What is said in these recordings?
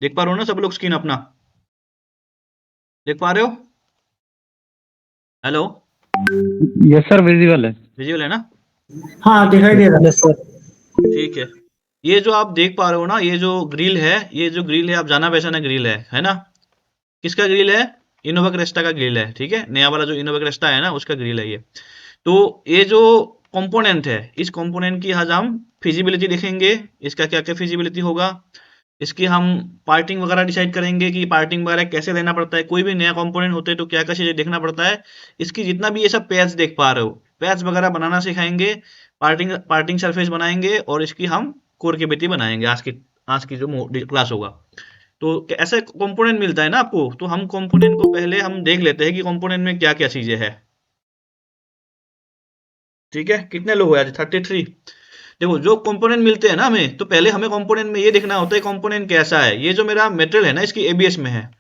देख पा रहे हो ना सब लोग स्क्रीन अपना? देख पा रहे हो? हेलो, यस सर, विजिबल है। विजुअल है ना? हाँ दिखाई दे रहा है। Yes sir. ठीक है। ये जो आप देख पा रहे हो ना, ये जो ग्रिल है, ये जो ग्रिल है, आप जाना पहचाना ग्रिल है ना? किसका ग्रिल है? इनोवा क्रेस्टा का ग्रिल है, ठीक है? नया वाला जो इनोवा क्रेस्टा है ना, उसका ग्रिल है ये। तो ये जो कंपोनेंट है, इस कंपोनेंट की आज हम फिजिबिलिटी देखेंगे, इसका क्या क्या फिजिबिलिटी होगा, इसकी हम पार्टिंग वगैरह डिसाइड करेंगे कि पार्टिंग वगैरह कैसे लेना पड़ता है, कोई भी नया कंपोनेंट होते हैं तो क्या क्या चीजें देखना पड़ता है। इसकी जितना भी ये सब पैच देख पा रहे हो, पैच वगैरह बनाना सिखाएंगे, पार्टिंग पार्टिंग सरफेस बनाएंगे, और इसकी हम कोर केविटी बनाएंगे आज की जो क्लास होगा। तो ऐसे कंपोनेंट मिलता है ना आपको, तो हम कंपोनेंट को पहले हम देख लेते हैं कि कंपोनेंट में क्या क्या चीजें हैं। ठीक है, कितने लोग हो आज? 33। देखो, जो कंपोनेंट मिलते हैं ना हमें, तो पहले हमें कंपोनेंट में ये देखना होता है कंपोनेंट कैसा है। ये जो मेरा मेटेरियल है ना, इसकी एबीएस में है,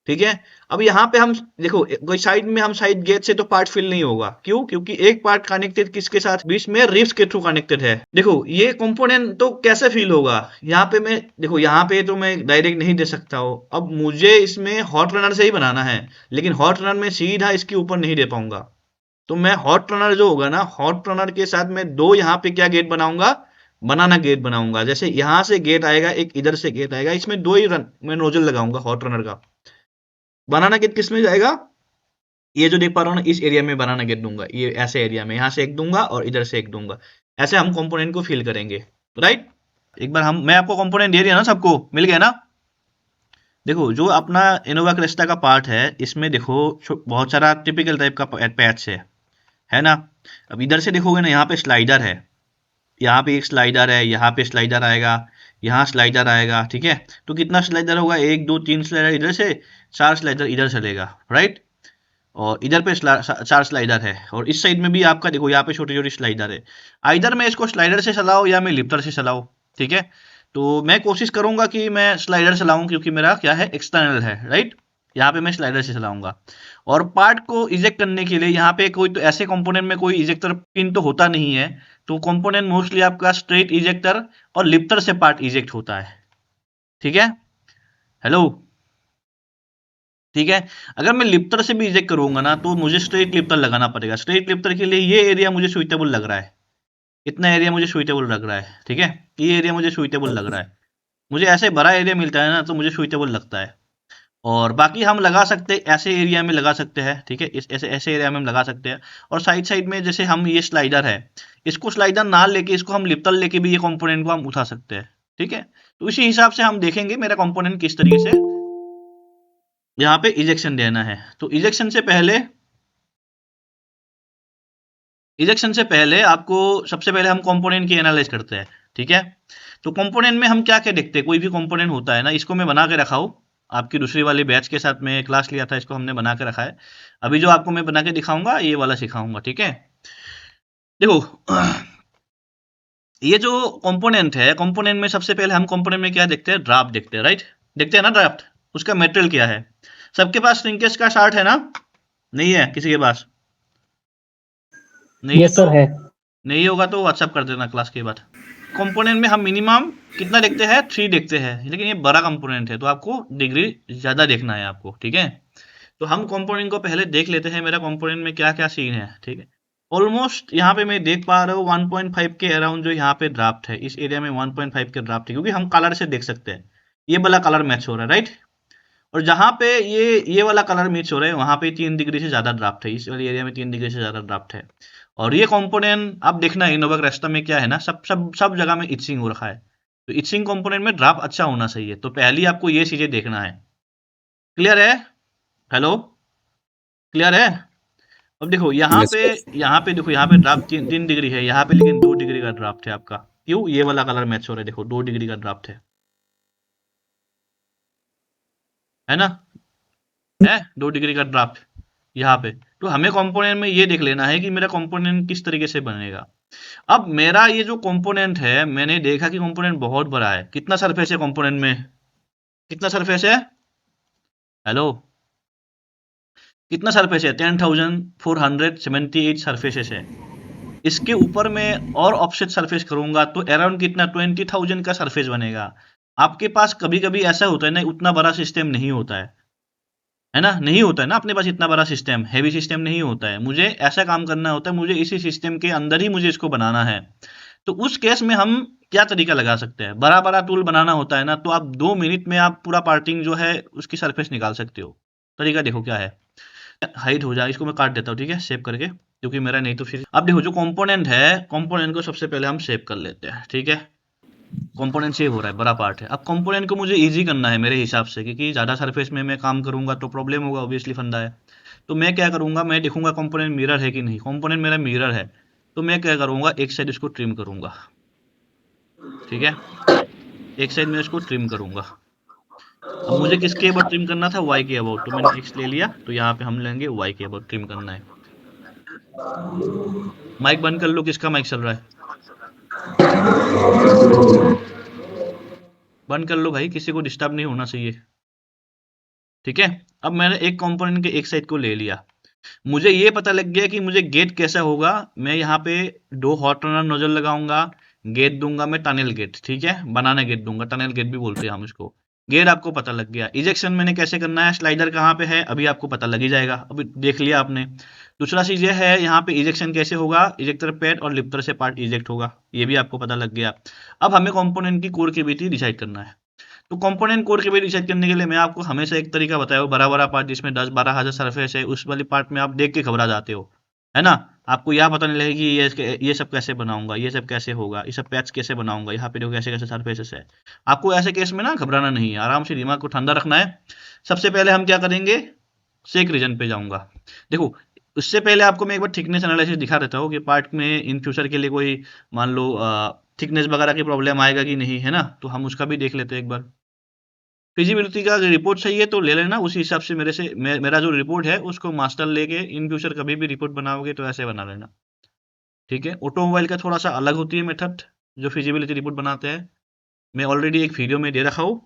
ठीक है? अब यहाँ पे हम देखो, कोई साइड में हम साइड गेट से तो पार्ट फिल नहीं होगा, क्यों? क्योंकि एक पार्ट कनेक्टेड किसके साथ, बीच में रिब्स के थ्रू कनेक्टेड है। देखो, ये कंपोनेंट तो कैसे फिल होगा, यहाँ पे मैं देखो, यहाँ पे तो मैं डायरेक्ट नहीं दे सकता हूँ। अब मुझे इसमें हॉट रनर से ही बनाना है, लेकिन हॉट रनर में सीधा इसके ऊपर नहीं दे पाऊंगा। तो मैं हॉट रनर जो होगा ना, हॉट रनर के साथ मैं दो यहाँ पे क्या गेट बनाऊंगा, बनाना गेट बनाऊंगा। जैसे यहाँ से गेट आएगा, एक इधर से गेट आएगा, इसमें दो ही मैं नोजल लगाऊंगा हॉट रनर का। बनाना गेट किस में जाएगा? ये जो देख पा रहा हूँ ना, इस एरिया में बनाना गेट दूंगा, ये ऐसे एरिया में, यहाँ से एक दूंगा और इधर से एक दूंगा। ऐसे हम कंपोनेंट को फिल करेंगे, राइट? एक बार मैं आपको कंपोनेंट दे दिया ना, सबको मिल गया ना? देखो, जो अपना इनोवा क्रेस्टा का पार्ट है, इसमें देखो बहुत सारा टिपिकल टाइप का पैच है ना? अब इधर से देखोगे ना, यहाँ पे स्लाइडर है, यहाँ पे एक स्लाइडर है, यहाँ पे स्लाइडर आएगा, यहाँ स्लाइडर आएगा, ठीक है? तो कितना स्लाइडर होगा? एक दो तीन स्लाइडर इधर से, चार स्लाइडर इधर चलेगा, राइट? और इधर पे चार स्लाइडर है, और इस साइड में भी आपका देखो, यहाँ पे छोटी छोटी स्लाइडर है। आइधर मैं इसको स्लाइडर से चलाऊं या मैं लिफ्टर से चलाऊं, ठीक है? तो मैं कोशिश करूंगा कि मैं स्लाइडर चलाऊं, क्योंकि मेरा क्या है, एक्सटर्नल है, राइट? यहाँ पे मैं स्लाइडर से चलाऊंगा। और पार्ट को इजेक्ट करने के लिए यहाँ पे कोई, तो ऐसे कंपोनेंट में कोई इजेक्टर पिन तो होता नहीं है, तो कंपोनेंट मोस्टली आपका स्ट्रेट इजेक्टर और लिफ्टर से पार्ट इजेक्ट होता है, ठीक है? हेलो, ठीक है? अगर मैं लिफ्टर से भी इजेक्ट करूंगा ना, तो मुझे स्ट्रेट लिफ्टर लगाना पड़ेगा। स्ट्रेट लिफ्टर के लिए ये एरिया मुझे सुइटेबल लग रहा है, इतना एरिया मुझे सुइटेबल लग रहा है, ठीक है? ये एरिया मुझे सुइटेबल लग रहा है। मुझे ऐसे बड़ा एरिया मिलता है ना, तो मुझे सुइटेबल लगता है। और बाकी हम लगा सकते हैं, ऐसे एरिया में लगा सकते हैं, ठीक है? इस ऐसे ऐसे एरिया में हम लगा सकते हैं। और साइड साइड में, जैसे हम ये स्लाइडर है, इसको स्लाइडर ना लेके, इसको हम लिफ्टर लेके भी ये कंपोनेंट को हम उठा सकते हैं, ठीक है? तो इसी हिसाब से हम देखेंगे मेरा कंपोनेंट किस तरीके से यहाँ पे इजेक्शन देना है। तो इजेक्शन से पहले आपको, सबसे पहले हम कंपोनेंट की एनालाइज करते हैं, ठीक है? तो कंपोनेंट में हम क्या क्या देखते हैं, कोई भी कंपोनेंट होता है ना, इसको मैं बना के रखा हूँ, आपकी दूसरी वाली बैच के साथ में क्लास लिया था, इसको हमने बना के रखा है। अभी जो आपको मैं बना के दिखाऊंगा, ये वाला सिखाऊंगा, ठीक है? देखो, ये जो कंपोनेंट है, कंपोनेंट में सबसे पहले हम कंपोनेंट में क्या देखते हैं, ड्राफ्ट देखते हैं, राइट? देखते हैं ना ड्राफ्ट, उसका मेटेरियल क्या है। सबके पास श्रिंकेज का चार्ट है ना? नहीं है किसी के पास? नहीं है यस तो, सर है। नहीं होगा तो व्हाट्सअप कर देना क्लास के बाद। कंपोनेंट में हम मिनिमम कितना देखते हैं, 3 देखते हैं, लेकिन ये बड़ा कंपोनेंट है तो आपको डिग्री ज़्यादा देखना है आपको, ठीक है? तो हम कंपोनेंट को पहले देख लेते हैं, मेरा कंपोनेंट में क्या क्या सीन है, ठीक है? ऑलमोस्ट यहाँ पे मैं देख पा रहा हूँ 1.5 के अराउंड जो यहाँ पे ड्राफ्ट है, इस एरिया में 1.5 के ड्राफ्ट है, क्योंकि हम कलर से देख सकते हैं, ये वाला कलर मैच हो रहा है, राइट? और जहाँ पे ये वाला कलर मैच हो रहा है, वहाँ पे 3 डिग्री से ज़्यादा ड्राफ्ट है, इस वाली एरिया में 3 डिग्री से ज़्यादा ड्राफ्ट है। और ये कंपोनेंट आप देखना, इनोवा क्रेस्टा में क्या है ना, सब जगह में इचिंग हो रखा है, तो इचिंग कंपोनेंट में ड्राफ्ट अच्छा होना चाहिए। तो पहली आपको ये चीजें देखना है। क्लियर है? हेलो, क्लियर है? अब देखो यहाँ यस पे, सर। देखो, यहाँ पे ड्राफ्ट 3 डिग्री है, यहाँ पे लेकिन 2 डिग्री का ड्राफ्ट है आपका। क्यों? ये वाला कलर मैच हो रहा है, देखो 2 डिग्री का ड्राफ्ट है ना? है 2 डिग्री का ड्राफ्ट यहाँ पे। तो हमें कंपोनेंट में ये देख लेना है कि मेरा कंपोनेंट किस तरीके से बनेगा। अब मेरा ये जो कंपोनेंट है, मैंने देखा कि कंपोनेंट बहुत बड़ा है। कितना सरफेस है कंपोनेंट में? कितना सरफेस है? हेलो, कितना सरफेस है? 10,478 सरफेसेस है। इसके ऊपर में और ऑफसेट सरफेस करूंगा तो अराउंड कितना, 20,000 का सरफेस बनेगा। आपके पास कभी कभी ऐसा होता है ना, उतना बड़ा सिस्टम नहीं होता है ना, नहीं होता है ना अपने पास इतना बड़ा सिस्टम, हैवी सिस्टम नहीं होता है, मुझे ऐसा काम करना होता है, मुझे इसी सिस्टम के अंदर ही मुझे इसको बनाना है। तो उस केस में हम क्या तरीका लगा सकते हैं, बड़ा बड़ा टूल बनाना होता है ना, तो आप 2 मिनट में आप पूरा पार्टिंग जो है उसकी सरफेस निकाल सकते हो। तरीका देखो क्या है, हाइट हो जाए, इसको मैं काट देता हूँ, ठीक है, सेव करके, क्योंकि मेरा नहीं तो फिर। अब देखो जो कंपोनेंट है, कंपोनेंट को सबसे पहले हम सेव कर लेते हैं, ठीक है, कंपोनेंट सेव हो रहा है, बड़ा पार्ट है। अब कंपोनेंट को मुझे इजी करना है मेरे हिसाब से, क्योंकि ज़्यादा सरफेस में मैं काम करूंगा तो प्रॉब्लम होगा, ऑब्वियसली फंदा है। तो मैं क्या करूंगा, मैं देखूंगा कंपोनेंट मिरर है कि नहीं, कंपोनेंट मेरा मिरर है, तो मैं क्या करूंगा, एक साइड इसको ट्रिम करूंगा, ठीक है, एक साइड में इसको ट्रिम करूंगा। अब मुझे किसके अबाउट ट्रिम करना था, वाई के अबाउट, तो मैंने एक्स ले लिया, तो यहाँ पे हम लेंगे वाई के अबाउट ट्रिम करना है। माइक बंद कर लो, किसका माइक चल रहा है, बंद कर लो भाई, किसी को डिस्टर्ब नहीं होना चाहिए, ठीक है। अब मैंने एक कंपोनेंट के एक साइड को ले लिया, मुझे ये पता लग गया कि मुझे गेट कैसा होगा। मैं यहाँ पे 2 हॉट रनर नोजल लगाऊंगा, गेट दूंगा मैं टनल गेट, ठीक है, बनाना गेट दूंगा, टनल गेट भी बोलते हैं हम इसको। गेट आपको पता लग गया। इजेक्शन मैंने कैसे करना है, स्लाइडर कहाँ पे है, अभी आपको पता लग ही जाएगा, अभी देख लिया आपने। दूसरा चीज ये है, यहाँ पे इजेक्शन कैसे होगा, इजेक्टर पैड और लिफ्टर से पार्ट इजेक्ट होगा, ये भी आपको पता लग गया। अब हमें कंपोनेंट की कोर कैविटी डिसाइड करना है। तो कंपोनेंट कोड के भी रिसर्च करने के लिए मैं आपको हमेशा एक तरीका बताया हूँ, बड़ा बड़ा पार्ट जिसमें 10-12 हज़ार सरफेस है, उस वाली पार्ट में आप देख के घबरा जाते हो, है ना। आपको यह पता नहीं लगेगा कि ये सब कैसे बनाऊंगा, ये सब कैसे होगा, ये सब पैच कैसे बनाऊंगा, यहाँ पे देखो कैसे कैसे सरफेसेस है। आपको ऐसे केस में ना घबराना नहीं है, आराम से दिमाग को ठंडा रखना है। सबसे पहले हम क्या करेंगे, सेक रीजन पे जाऊंगा। देखो, उससे पहले आपको मैं एक बार थिकनेस एनालिसिस दिखा देता हूँ कि पार्ट में इन फ्यूचर के लिए कोई मान लो थिकनेस वगैरह की प्रॉब्लम आएगा कि नहीं, है ना, तो हम उसका भी देख लेते हैं एक बार। फिजिबिलिटी का रिपोर्ट सही है तो ले लेना, उसी हिसाब से मेरा जो रिपोर्ट है उसको मास्टर लेके इन फ्यूचर कभी भी रिपोर्ट बनाओगे तो ऐसे बना लेना, ठीक है। ऑटोमोबाइल का थोड़ा सा अलग होती है मेथड, जो फिजिबिलिटी रिपोर्ट बनाते हैं, मैं ऑलरेडी एक वीडियो में दे रखा हूँ,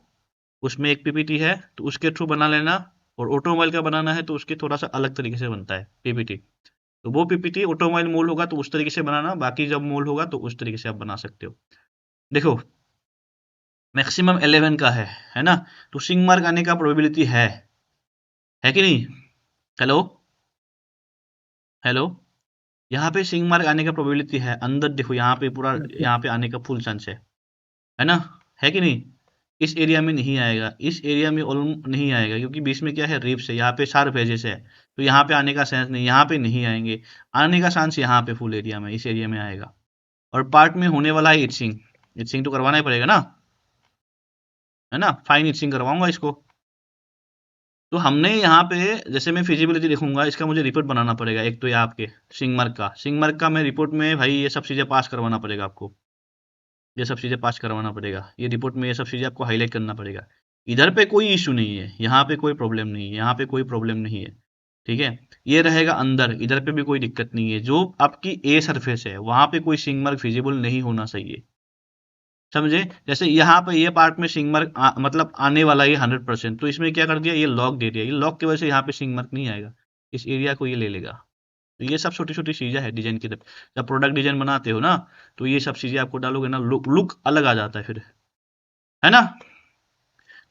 उसमें एक पीपीटी है, तो उसके थ्रू बना लेना। और ऑटोमोबाइल का बनाना है तो उसके थोड़ा सा अलग तरीके से बनता है पीपीटी, तो वो पीपीटी ऑटोमोबाइल मोल होगा तो उस तरीके से बनाना, बाकी जब मोल होगा तो उस तरीके से आप बना सकते हो। देखो, मैक्सिमम 11 का है ना, तो सिंग मार्क आने का प्रोबेबिलिटी है कि नहीं, हेलो हेलो, यहाँ पे सिंग मार्क आने का प्रोबेबिलिटी है, अंदर देखो यहाँ पे पूरा, यहाँ पे आने का फुल चांस है ना, है कि नहीं। इस एरिया में नहीं आएगा, इस एरिया में ऑलमोस्ट नहीं आएगा, क्योंकि बीच में क्या है, रिप्स है, यहाँ पे शार्प एजेस है, तो यहाँ पे आने का चांस नहीं, यहाँ पे नहीं आएंगे। आने का चांस यहाँ पे फुल एरिया में, इस एरिया में आएगा। और पार्ट में होने वाला है इचिंग, इचिंग तो करवाना ही पड़ेगा ना, है ना, फाइन इचिंग करवाऊंगा इसको। तो हमने यहाँ पे, जैसे मैं फिजिबिलिटी देखूंगा, इसका मुझे रिपोर्ट बनाना पड़ेगा, एक तो ये आपके सिंगमार्क का मैं रिपोर्ट में भाई ये सब चीज़ें पास करवाना पड़ेगा आपको, ये सब चीज़ें पास करवाना पड़ेगा, ये रिपोर्ट में ये सब चीज़ें आपको हाईलाइट करना पड़ेगा। इधर पे कोई इशू नहीं है, यहाँ पे कोई प्रॉब्लम नहीं है, यहाँ पे कोई प्रॉब्लम नहीं है, ठीक है। ये रहेगा अंदर, इधर पे भी कोई दिक्कत नहीं है, जो आपकी ए सरफेस है वहां पे कोई सिंगमार्क फिजिबल नहीं होना चाहिए, समझे। जैसे यहाँ पे ये पार्ट में सिंग मार्क मतलब आने वाला है 100%, तो इसमें क्या कर दिया, ये लॉक दे दिया, ये लॉक की वजह से यहाँ पे सिंग मार्क नहीं आएगा, इस एरिया को ये ले लेगा। तो ये सब छोटी छोटी चीजें है डिजाइन की तरफ, जब प्रोडक्ट डिजाइन बनाते हो ना, तो ये सब चीजें आपको डालोगे ना, लुक अलग आ जाता है फिर, है ना।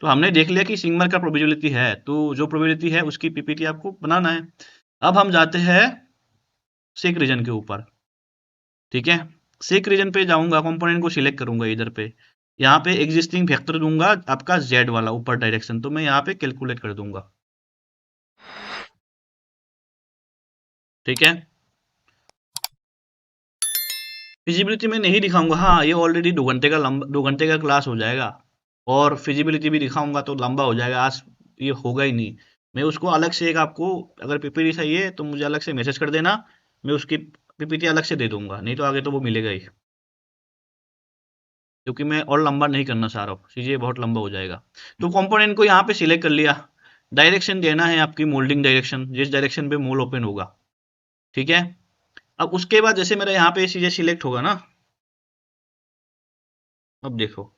तो हमने देख लिया कि सिंग मार्क का प्रोबेबिलिटी है, तो जो प्रोबेबिलिटी है उसकी पीपीटी आपको बनाना है। अब हम जाते हैं सेक रीजन के ऊपर, ठीक है। सेक रीजन पे जाऊंगा, कंपोनेंट को सिलेक्ट करूंगा, इधर पे यहाँ पे एग्जिस्टिंग वेक्टर दूंगा आपका जेड वाला ऊपर डायरेक्शन, तो मैं यहाँ पे कैलकुलेट कर दूंगा, ठीक है। फिजिबिलिटी में नहीं दिखाऊंगा, हाँ ये ऑलरेडी 2 घंटे का लंबा, 2 घंटे का क्लास हो जाएगा, और फिजिबिलिटी भी दिखाऊंगा तो लंबा हो जाएगा, आज ये होगा ही नहीं। मैं उसको अलग से एक आपको, अगर पीपीटी चाहिए तो मुझे अलग से मैसेज कर देना, मैं उसकी पीपीटी अलग से दे दूंगा, नहीं तो आगे तो वो मिलेगा ही, क्योंकि मैं और लंबा नहीं करना चाह रहा हूँ, चीज़ें बहुत लंबा हो जाएगा। तो कंपोनेंट को यहाँ पे सिलेक्ट कर लिया, डायरेक्शन देना है आपकी मोल्डिंग डायरेक्शन, जिस डायरेक्शन पे मोल ओपन होगा, ठीक है। अब उसके बाद जैसे मेरा यहाँ पे चीज़ें सिलेक्ट होगा ना, अब देखो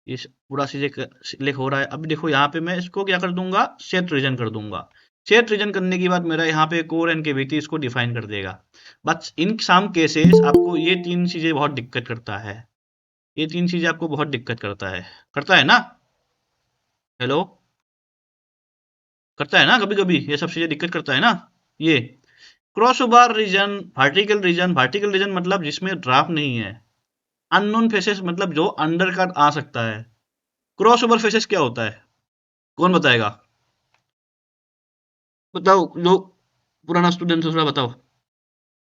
इस पूरा चीज़ें सिलेक्ट हो रहा है। अब देखो यहाँ पे मैं इसको क्या कर दूंगा, सेट रीजन कर दूंगा। सेट रीजन करने के बाद मेरा यहाँ पे कोर एंड केविटी इसको डिफाइन कर देगा। बस इन सम केसेस आपको ये 3 चीज़ें बहुत दिक्कत करता है, ये 3 चीजें आपको बहुत दिक्कत करता है ना? हेलो, करता है ना कभी कभी, ये सब चीजें दिक्कत करता है ना? ये cross over region, vertical region मतलब जिसमें ड्राफ्ट नहीं है। अननोन फेसेस मतलब जो अंडर का आ सकता है। क्रॉस ओवर फेसेस क्या होता है, कौन बताएगा? बताओ, जो पुराना स्टूडेंट है थोड़ा बताओ।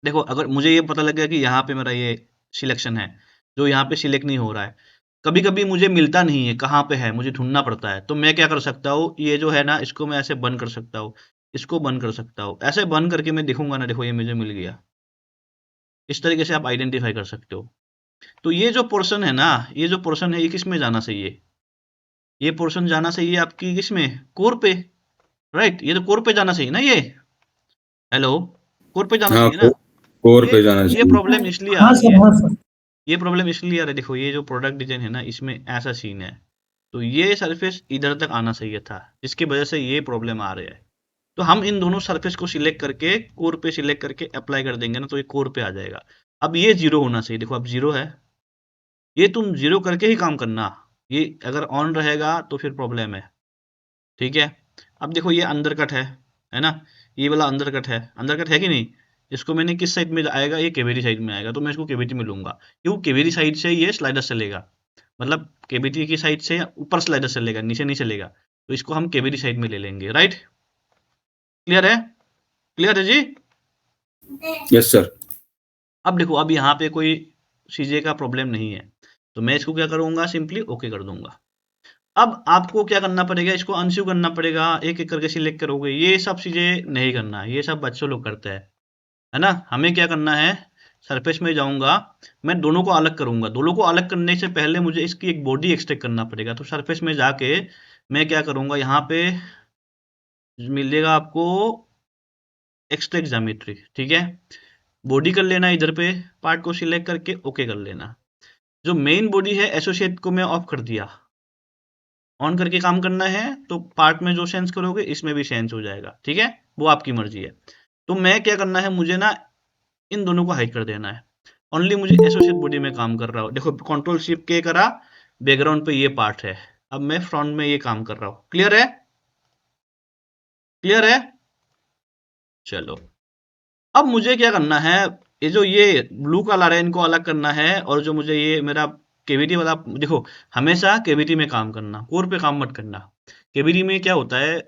देखो, अगर मुझे ये पता लग गया कि यहाँ पे मेरा ये सिलेक्शन है, जो यहाँ पे सिलेक्ट नहीं हो रहा है, कभी कभी मुझे मिलता नहीं है कहाँ पे है, मुझे ढूंढना पड़ता है, तो मैं क्या कर सकता हूँ, ये जो है ना, इसको मैं ऐसे बंद कर सकता हूँ, इसको बंद कर सकता हूँ, ऐसे बंद करके मैं देखूंगा ना, देखो ये मुझे मिल गया। इस तरीके से आप आइडेंटिफाई कर सकते हो। तो ये जो पोर्शन है ना, ये जो पोर्शन है, ये किस में जाना चाहिए? ये पोर्शन जाना चाहिए आपकी किस में, कोर पे, राइट? ये तो कोर पे जाना चाहिए ना, ये, हेलो, कोर पे जाना हाँ, चाहिए ना? कोर ये पे जाना ये चाहिए। प्रॉब्लम इसलिए आ हाँ रही सर, है, हाँ सर। ये प्रॉब्लम इसलिए आ रहा है, देखो ये जो प्रोडक्ट डिजाइन है ना, इसमें ऐसा सीन है, तो ये सरफेस इधर तक आना चाहिए था, जिसकी वजह से ये प्रॉब्लम आ रहा है। तो हम इन दोनों सरफेस को सिलेक्ट करके कोर पे सिलेक्ट करके अप्लाई कर देंगे ना, तो ये कोर पे आ जाएगा। अब ये जीरो होना चाहिए, देखो अब जीरो है, ये तुम जीरो करके ही काम करना। ये अगर ऑन रहेगा तो फिर प्रॉब्लम है, ठीक है? अब देखो ये अंदर कट है ना? ये वाला अंदर कट है कि नहीं? इसको मैंने किस साइड में आएगा, ये केविटी साइड में आएगा, तो मैं इसको केविटी में लूंगा। क्यों? केविटी साइड से ये स्लाइडर चलेगा, मतलब केविटी की साइड से ऊपर स्लाइडर चलेगा, नीचे नहीं चलेगा, तो इसको हम केविटी साइड में ले लेंगे, राइट? क्लियर है? क्लियर है जी? Yes sir. अब देखो, अब यहाँ पे कोई चीजें का प्रॉब्लम नहीं है, तो मैं इसको क्या करूंगा, सिंपली ओके कर दूंगा। अब आपको क्या करना पड़ेगा, इसको अनस्यू करना पड़ेगा, एक एक करके सिलेक्ट करोगे, ये सब चीजें नहीं करना, ये सब बच्चों लोग करते हैं, है ना? हमें क्या करना है, सरफेस में जाऊंगा, मैं दोनों को अलग करूंगा। दोनों को अलग करने से पहले मुझे इसकी एक बॉडी एक्सट्रैक्ट करना पड़ेगा, तो सरफेस में जाके मैं क्या करूंगा, यहाँ पे मिलेगा आपको एक्सट्रैक्ट ज्योमेट्री, ठीक है? बॉडी कर लेना, इधर पे पार्ट को सिलेक्ट करके ओके कर लेना। जो मेन बॉडी है एसोसिएट को मैं ऑफ कर दिया, ऑन करके काम करना है, तो पार्ट में जो सेंस करोगे इसमें भी सेंस हो जाएगा, ठीक है? वो आपकी मर्जी है। तो मैं क्या करना है, मुझे ना इन दोनों को हाइड कर देना है, ओनली मुझे एसोसिएट बॉडी में काम कर रहा हूँ। देखो, कंट्रोल शिफ्ट के करा, बैकग्राउंड पे ये पार्ट है, अब मैं फ्रंट में ये काम कर रहा हूँ। क्लियर है? क्लियर है? चलो, अब मुझे क्या करना है, ये जो ये ब्लू कलर है इनको अलग करना है, और जो मुझे ये मेरा केवीटी वाला, देखो हमेशा केवीटी में काम करना, कोर पे काम मत करना। केवीटी में क्या होता है,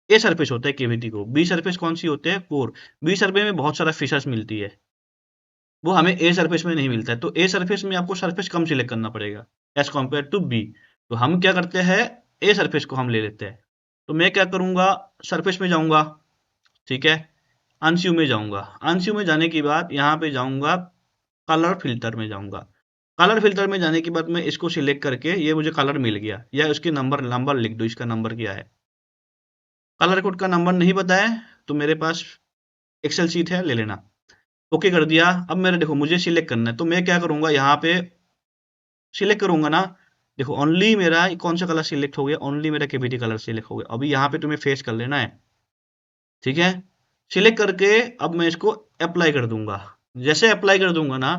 ए सरफेस होता है केवीटी को, बी सरफेस कौन सी होते हैं, कोर। बी सरफेस में बहुत सारा फीचर्स मिलती है, वो हमें ए सरफेस में नहीं मिलता है, तो ए सरफेस में आपको सरफेस कम सिलेक्ट करना पड़ेगा एज कम्पेयर टू बी। तो हम क्या करते हैं, ए सरफेस को हम ले लेते हैं। तो मैं क्या करूंगा, सरफेस में जाऊंगा, ठीक है? अनस्यू में जाऊंगा, अनस्यू में जाने के बाद यहाँ पे जाऊंगा, कलर फिल्टर में जाऊंगा। कलर फिल्टर में जाने के बाद मैं इसको सिलेक्ट करके, ये मुझे कलर मिल गया, या उसके नंबर नंबर लिख दो, इसका नंबर क्या है। कलर कोड का नंबर नहीं पता है तो मेरे पास एक्सेल शीट है, ले लेना। ओके कर दिया। अब मेरे देखो, मुझे सिलेक्ट करना है, तो मैं क्या करूंगा, यहाँ पे सिलेक्ट करूंगा ना, देखो ओनली मेरा कौन सा कलर सिलेक्ट हो गया, ओनली मेरा केवीटी कलर सिलेक्ट हो गया। अभी यहाँ पे तुम्हें फेस कर लेना है, ठीक है? सिलेक्ट करके अब मैं इसको अप्लाई कर दूंगा। जैसे अप्लाई कर दूंगा ना,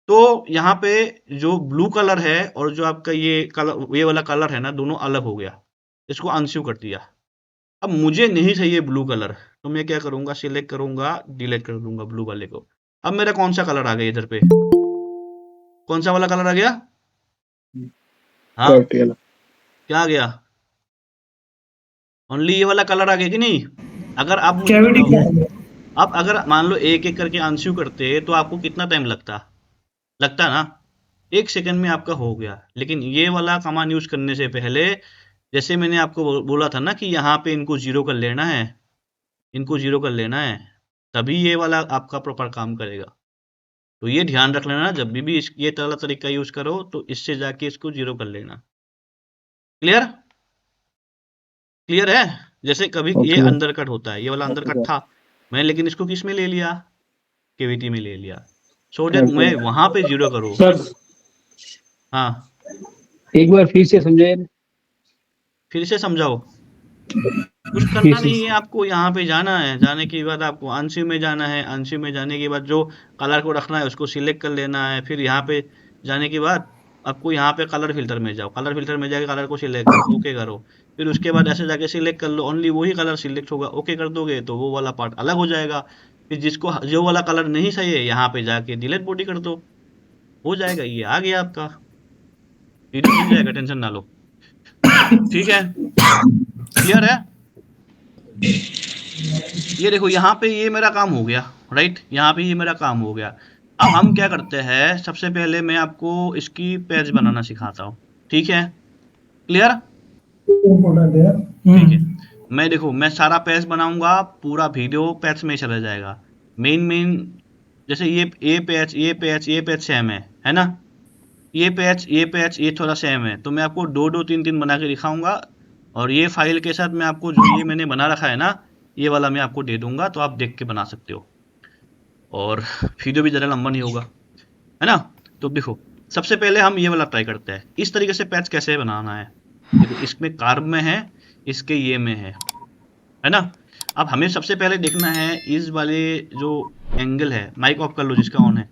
तो यहाँ पे जो ब्लू कलर है और जो आपका ये कलर, ये वाला कलर है ना, दोनों अलग हो गया। इसको अनस्यू कर दिया। अब मुझे नहीं चाहिए ब्लू कलर, तो मैं क्या करूंगा, सिलेक्ट करूंगा, डिलीट कर दूंगा ब्लू वाले को। अब मेरा कौन सा कलर आ गया इधर पे, कौन सा वाला कलर आ गया? हाँ, क्या आ गया? ओनली ये वाला कलर आ गया कि नहीं? अगर आप मुझे कैविटी बताओ, क्या है? अब अगर मान लो एक एक करके अनस्यू करते तो आपको कितना टाइम लगता ना? 1 सेकंड में आपका हो गया। लेकिन ये वाला कमांड यूज करने से पहले, जैसे मैंने आपको बोला था ना कि यहाँ पे इनको जीरो कर लेना है, इनको जीरो कर लेना है, तभी ये वाला आपका प्रॉपर काम करेगा। तो ये ध्यान रख लेना, जब भी ये वाला तरीका यूज करो तो इससे जाके इसको जीरो कर लेना। क्लियर? क्लियर है? जैसे कभी ये ओके अंदर कट होता है, ये वाला अंदर कट था, मैं लेकिन इसको किस में ले लिया, केवीटी में ले लिया, सो दैट मैं वहां पे जीरो करूँ। सर, हाँ, एक बार फिर से समझाइए। फिर से समझाओ। कुछ करना नहीं है, आपको यहाँ पे जाना है, जाने के बाद आपको अनसी में जाना है, अनसी में जाने के बाद जो कलर को रखना है उसको सिलेक्ट कर लेना है, फिर यहाँ पे जाने के बाद आपको यहाँ पे कलर फिल्टर में जाओ, कलर फिल्टर में जाके कलर को सिलेक्ट करो, ओके करो, फिर उसके बाद ऐसे जाके सिलेक्ट कर लो, ओनली वही कलर सिलेक्ट होगा, ओके कर दोगे तो वो वाला पार्ट अलग हो जाएगा, फिर जिसको जो वाला कलर नहीं सही है यहाँ पे जाके डिलीट बॉडी कर दो, हो जाएगा, ये आ गया आपका वीडियो, बन जाएगा, टेंशन ना लो। ठीक है, क्लियर है? ये देखो यहाँ पे ये मेरा काम हो गया, राइट, यहाँ पे ये मेरा काम हो गया। अब हम क्या करते हैं, सबसे पहले मैं आपको इसकी पेज बनाना सिखाता हूँ, ठीक है, क्लियर? ठीक है, मैं देखो मैं सारा पेज बनाऊंगा, पूरा वीडियो पेज में चला जाएगा, मेन मेन, जैसे ये पेज सेम है ना, ये थोड़ा सेम है, तो मैं आपको दो दो तीन तीन बना के दिखाऊंगा, और ये फाइल के साथ मैं आपको जो ये मैंने बना रखा है ना, ये वाला मैं आपको दे दूंगा, तो आप देख के बना सकते हो, और वीडियो भी ज़्यादा लंबा नहीं होगा, है ना। तो देखो सबसे पहले हम ये वाला ट्राई करते हैं, इस तरीके से पैच कैसे बनाना है। देखो इसमें कार्ब में है, इसके ये में है ना। अब हमें सबसे पहले देखना है इस वाले जो एंगल है, माइक ऑफ कर लो जिसका ऑन है,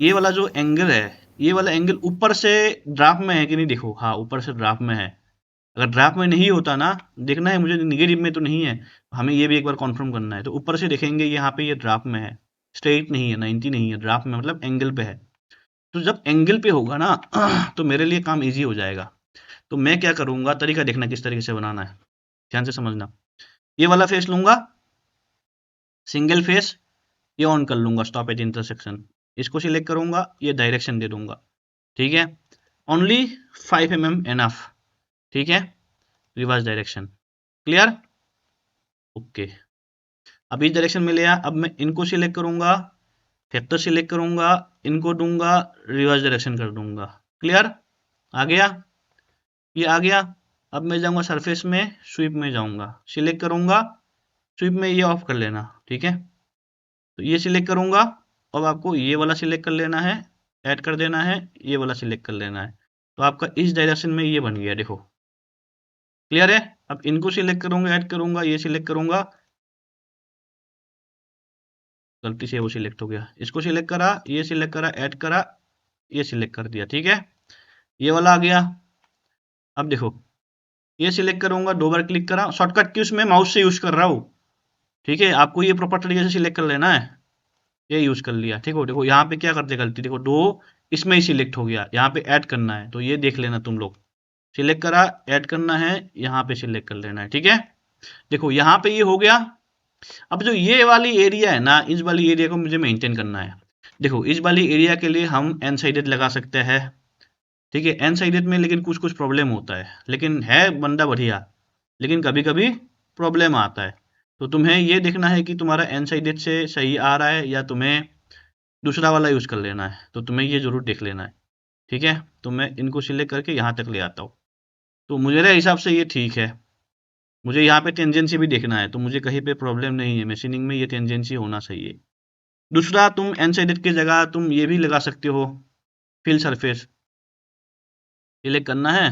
ये वाला जो एंगल है, ये वाला एंगल ऊपर से ड्राफ्ट में है कि नहीं, देखो हाँ ऊपर से ड्राफ्ट में है, अगर ड्राफ्ट में नहीं होता ना, देखना है मुझे निगेटिव में तो नहीं है, हमें ये भी एक बार कॉन्फर्म करना है, तो ऊपर से देखेंगे यहाँ पे ये ड्राफ्ट में है, स्ट्रेट नहीं है, 90 नहीं है, ड्राफ्ट में मतलब एंगल पे है, तो जब एंगल पे होगा ना तो मेरे लिए काम इजी हो जाएगा। तो मैं क्या करूंगा, तरीका देखना किस तरीके से बनाना है, ध्यान से समझना। ये वाला फेस लूंगा, सिंगल फेस, ये ऑन कर लूंगा, स्टॉप एट इंटरसेक्शन, इसको सिलेक्ट करूंगा, ये डायरेक्शन दे दूंगा, ठीक है, ओनली 5 mm एनफ, ठीक है, रिवर्स डायरेक्शन, क्लियर, ओके। अब इस डायरेक्शन में लिया, अब मैं इनको सिलेक्ट करूंगा, फैक्टर सिलेक्ट करूंगा, इनको दूंगा, रिवर्स डायरेक्शन कर दूंगा, क्लियर, आ गया, ये आ गया। अब मैं जाऊंगा सरफेस में, स्वीप में जाऊंगा, सिलेक्ट करूंगा, स्वीप में ये ऑफ कर लेना, ठीक है, तो ये सिलेक्ट करूंगा, अब आपको ये वाला सिलेक्ट कर लेना है, ऐड कर देना है, ये वाला सिलेक्ट कर लेना है, तो आपका इस डायरेक्शन में ये बन गया, देखो क्लियर है। अब इनको सिलेक्ट करूंगा, ऐड करूंगा, ये सिलेक्ट करूंगा, गलती से वो सिलेक्ट हो गया, इसको सिलेक्ट करा, ये सिलेक्ट करा, ऐड करा, ये सिलेक्ट कर दिया, ठीक है, ये वाला आ गया। अब देखो ये सिलेक्ट करूंगा, दो बार क्लिक करा, शॉर्टकट की उसमें माउस से यूज कर रहा हूँ, ठीक है, आपको ये प्रॉपर तरीके से सिलेक्ट कर लेना है, ये यूज कर लिया, ठीक हो। देखो यहाँ पे क्या करते गलती, देखो दो इसमें ही सिलेक्ट हो गया, यहाँ पे ऐड करना है, तो ये देख लेना तुम लोग, सिलेक्ट करा, ऐड करना है, यहाँ पे सिलेक्ट कर लेना है, ठीक है। देखो यहाँ पे ये हो गया। अब जो ये वाली एरिया है ना, इस वाली एरिया को मुझे मेंटेन करना है। देखो इस वाली एरिया के लिए हम एन साइडेड लगा सकते हैं, ठीक है, एन साइडेड में लेकिन कुछ कुछ प्रॉब्लम होता है, लेकिन है बंदा बढ़िया, लेकिन कभी कभी प्रॉब्लम आता है, तो तुम्हें ये देखना है कि तुम्हारा एन साइडेड से सही आ रहा है या तुम्हें दूसरा वाला यूज कर लेना है, तो तुम्हें ये जरूर देख लेना है, ठीक है। तो मैं इनको सिलेक्ट करके यहाँ तक ले आता हूँ, तो मेरे हिसाब से ये ठीक है। मुझे यहाँ पे टेंजेंसी भी देखना है, तो मुझे कहीं पे प्रॉब्लम नहीं है, मशीनिंग में ये टेंजेंसी होना चाहिए। दूसरा, तुम एन साइडेड की जगह तुम ये भी लगा सकते हो, फिल सरफेस सिलेक्ट करना है,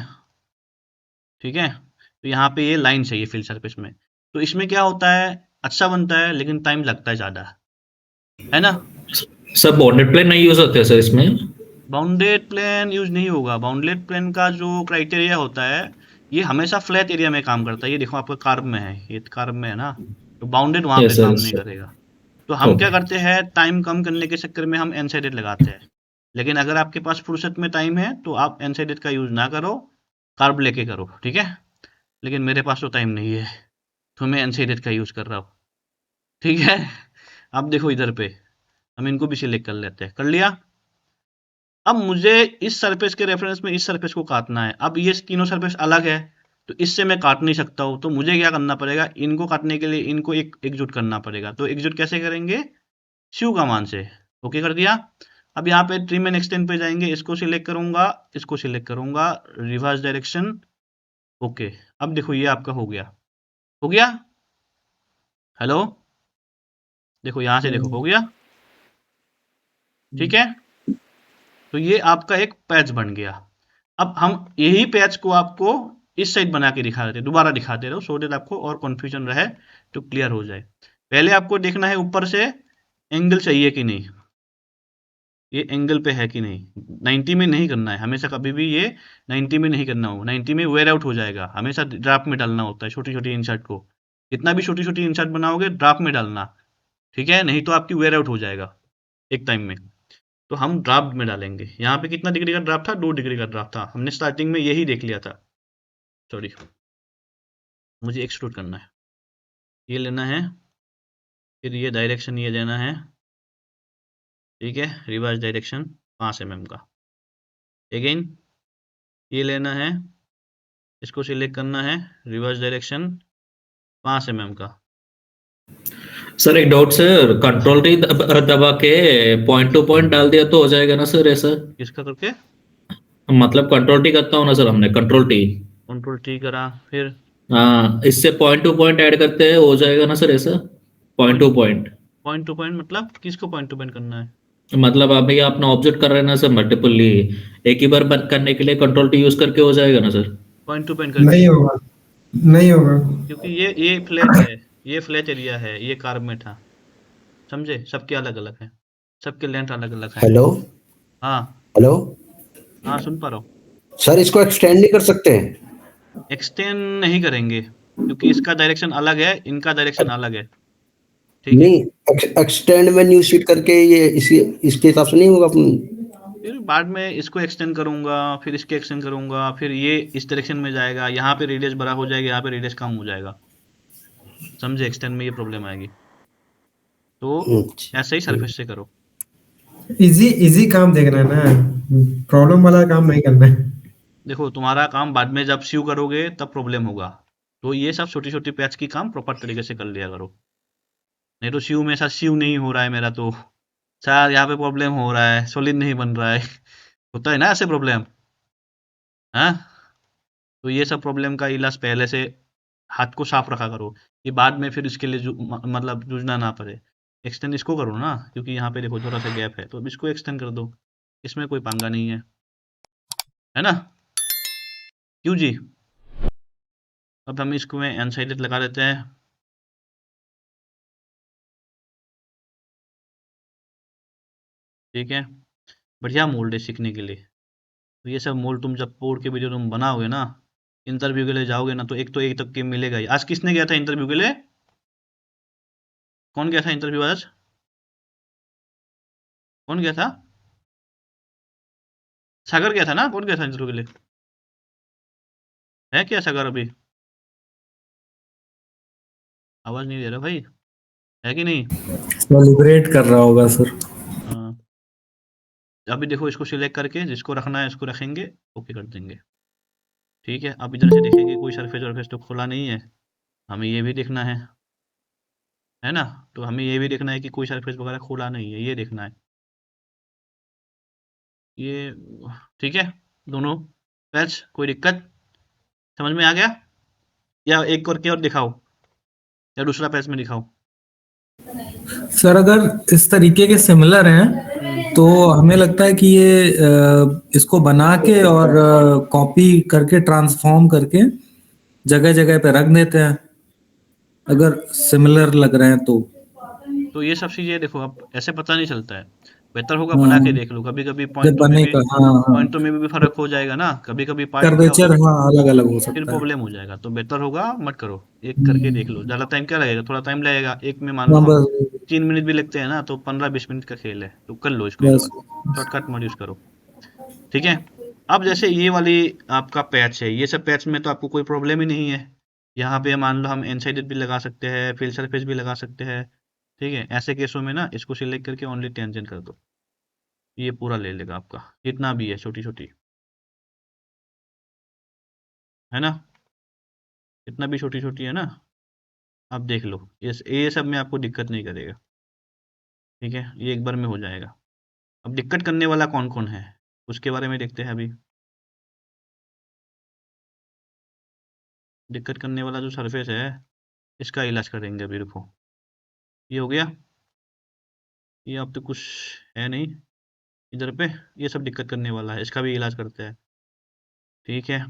ठीक है, तो यहाँ पे ये लाइन चाहिए फिल सरफेस में, तो इसमें क्या होता है, अच्छा बनता है लेकिन टाइम लगता है ज़्यादा, है ना। सर बॉन्डेड प्लेन नहीं यूज होते हैं सर इसमें? बाउंडेड प्लेन यूज नहीं होगा, बाउंडेड प्लेन का जो क्राइटेरिया होता है, ये हमेशा फ्लैट एरिया में काम करता है, ये देखो आपका कार्ब में है, ये कार्ब में है ना, तो बाउंडेड वहां पे यस सर, काम यस नहीं सर। करेगा। तो हम क्या ओके। करते हैं, टाइम कम करने के चक्कर में हम एन साइडेड लगाते हैं, लेकिन अगर आपके पास फुर्सत में टाइम है तो आप एन साइडेड का यूज ना करो, कार्ब लेके करो, ठीक है, लेकिन मेरे पास तो टाइम नहीं है, तो मैं एन साइडेड का यूज कर रहा हूँ, ठीक है। अब देखो इधर पे हम इनको भी सिलेक्ट कर लेते हैं, कर लिया। अब मुझे इस सरफेस के रेफरेंस में इस सरफेस को काटना है, अब ये तीनों सरफेस अलग है, तो इससे मैं काट नहीं सकता हूँ, तो मुझे क्या करना पड़ेगा, इनको काटने के लिए इनको एकजुट करना पड़ेगा, तो एकजुट कैसे करेंगे, शिव कमान से, ओके कर दिया। अब यहाँ पे ट्रिम एंड एक्सटेंड पे जाएंगे, इसको सिलेक्ट करूंगा, इसको सिलेक्ट करूंगा, रिवर्स डायरेक्शन, ओके। अब देखो ये आपका हो गया, हो गया, हेलो, देखो यहाँ से देखो हो गया, ठीक है, तो ये आपका एक पैच बन गया। अब हम यही पैच को आपको इस साइड बना के दिखा देते, दोबारा दिखाते रहो सो दैट आपको और कंफ्यूजन रहे तो क्लियर हो जाए। पहले आपको देखना है ऊपर से एंगल चाहिए कि नहीं, ये एंगल पे है कि नहीं। 90 में नहीं करना है हमेशा, कभी भी ये 90 में नहीं करना हो, 90 में वेयर आउट हो जाएगा। हमेशा ड्राफ्ट में डालना होता है छोटी छोटी इंसर्ट को, जितना भी छोटी छोटी इंसर्ट बनाओगे ड्राफ्ट में डालना, ठीक है, नहीं तो आपकी वेयर आउट हो जाएगा एक टाइम में। तो हम ड्राफ्ट में डालेंगे। यहाँ पे कितना डिग्री का ड्राफ्ट था, 2 डिग्री का ड्राफ्ट था, हमने स्टार्टिंग में यही देख लिया था। सॉरी, मुझे एक्सट्रूड करना है, ये लेना है, फिर ये डायरेक्शन ये देना है, ठीक है, रिवर्स डायरेक्शन 5 mm का। अगेन ये लेना है, इसको सिलेक्ट करना है, रिवर्स डायरेक्शन 5 mm का। सर एक डाउट सर, कंट्रोल टी दबा के पॉइंट टू पॉइंट डाल दिया तो हो जाएगा ना सर ऐसा? किसका करके? मतलब कंट्रोल टी करता हूँ ना सर, हमने कंट्रोल टी। कंट्रोल टी करा, फिर हाँ, इससे पॉइंट टू पॉइंट ऐड करते हैं, हो जाएगा ना सर ऐसा? Point point two point point two point मतलब किसको पॉइंट टू पॉइंट करना है? मतलब अभी आपने ऑब्जेक्ट कर रहे हैं ना सर मल्टीपली, एक ही बार बंद करने के लिए कंट्रोल टी यूज करके हो जाएगा ना सर? पॉइंट टू पॉइंट करके, नहीं होगा, नहीं होगा। क्योंकि ये फ्लैट है, ये फ्लैट एरिया है, ये कार्ब में था, समझे, सबके अलग अलग है, सबके लेंथ अलग अलग है। हेलो। हाँ हेलो। हाँ, सुन पा रहा हूँ। सर इसको एक्सटेंड नहीं कर सकते हैं? एक्सटेंड नहीं करेंगे क्योंकि इसका डायरेक्शन अलग है, इनका डायरेक्शन अलग है, ठीक है। नहीं, एक्सटेंड में न्यू शीट करके ये इसी इसके हिसाब से नहीं होगा फिर बाद में इसको एक्सटेंड करूंगा, फिर इसके एक्सटेंड करूंगा, फिर ये इस डायरेक्शन में जाएगा, यहाँ पे रेडियस बड़ा हो जाएगा, यहाँ पे रेडियस कम हो जाएगा, समझे, एक्सटेंड में ये प्रॉब्लम आएगी। तो अच्छा, ऐसे ही सरफेस से करो। इजी इजी काम देखना है ना, प्रॉब्लम वाला काम नहीं करना है। देखो तुम्हारा काम बाद में जब सीव करोगे तब प्रॉब्लम होगा, तो ये सब छोटी छोटी पैच की काम प्रॉपर तरीके से कर लिया करो। नहीं तो सीव में ऐसा सीव नहीं हो रहा है मेरा, तो सर यहाँ पे प्रॉब्लम हो रहा है, सॉलिड नहीं बन रहा है होता है ना ऐसे प्रॉब्लम, हाँ। तो ये सब प्रॉब्लम का इलाज पहले से हाथ को साफ रखा करो, कि बाद में फिर इसके लिए मतलब जूझना ना पड़े। एक्सटेंड इसको करो ना, क्योंकि यहाँ पे देखो थोड़ा सा गैप है, तो अब इसको एक्सटेंड कर दो, इसमें कोई पंगा नहीं है ना, क्यों जी। अब हम इसको में अनसाइडेड लगा देते हैं, ठीक है। बढ़िया मोल्ड है सीखने के लिए। तो ये सब मोल्ड तुम जब पोड़ के वीडियो तुम बनाओगे ना, इंटरव्यू के लिए जाओगे ना, तो एक तक के मिलेगा ही। आज किसने गया था इंटरव्यू के लिए? कौन गया था इंटरव्यू आज? कौन गया था? सागर गया था ना, कौन गया था इंटरव्यू के लिए? है क्या सागर अभी? आवाज नहीं दे रहा भाई, है कि नहीं? सेलिब्रेट कर रहा होगा सर। हाँ, अभी देखो इसको सिलेक्ट करके जिसको रखना है इसको रखेंगे, ओके कर देंगे, ठीक है। अब इधर से देखेंगे कोई सरफेस वरफेस तो खुला नहीं है, हमें ये भी देखना है ना। तो हमें ये भी देखना है कि कोई सरफेस वगैरह खुला नहीं है, ये देखना है ये, ठीक है। दोनों पैच, कोई दिक्कत समझ में आ गया? या एक करके और दिखाओ, या दूसरा पैच में दिखाओ? सर अगर इस तरीके के सिमिलर हैं तो हमें लगता है कि ये इसको बना के और कॉपी करके ट्रांसफॉर्म करके जगह जगह पे रख देते हैं, अगर सिमिलर लग रहे हैं तो ये सब चीजें देखो, अब ऐसे पता नहीं चलता है, बेहतर होगा बना के हाँ, देख लो। कभी कभी जब बने का हाँ हाँ पॉइंटों में भी फर्क हो जाएगा ना, कभी कभी पार्ट क्या कर्वेचर हाँ अलग अलग हो फिर सकता है। प्रॉब्लम हो जाएगा। तो बेहतर होगा मत करो, एक करके देख लो। ज़्यादा टाइम क्या लगेगा, थोड़ा टाइम लगेगा, एक में मान लो हाँ हम बस 3 मिनट भी लगते हैं ना, तो 15-20 मिनट का खेल है, तो कर लो इसको एक बस बार, शॉर्टकट मत यूज़ करो, ठीक है। अब जैसे ये वाली आपका पैच है, ये सब पैच में तो आपको कोई प्रॉब्लम ही नहीं है। यहाँ पे मान लो हम एनसाइडेड भी लगा सकते हैं, फिल सरफेस भी लगा सकते हैं, ठीक है। ऐसे केसों में ना इसको सिलेक्ट करके ओनली टेंजेंट कर दो, ये पूरा ले लेगा आपका, जितना भी है छोटी छोटी, है ना, इतना भी छोटी छोटी है ना। आप देख लो, ये सब में आपको दिक्कत नहीं करेगा, ठीक है, ये एक बार में हो जाएगा। अब दिक्कत करने वाला कौन कौन है उसके बारे में देखते हैं अभी। दिक्कत करने वाला जो सरफेस है इसका इलाज करेंगे अभी, रुको। ये हो गया, ये अब तो कुछ है नहीं इधर पे, ये सब दिक्कत करने वाला है, इसका भी इलाज करते हैं, ठीक है।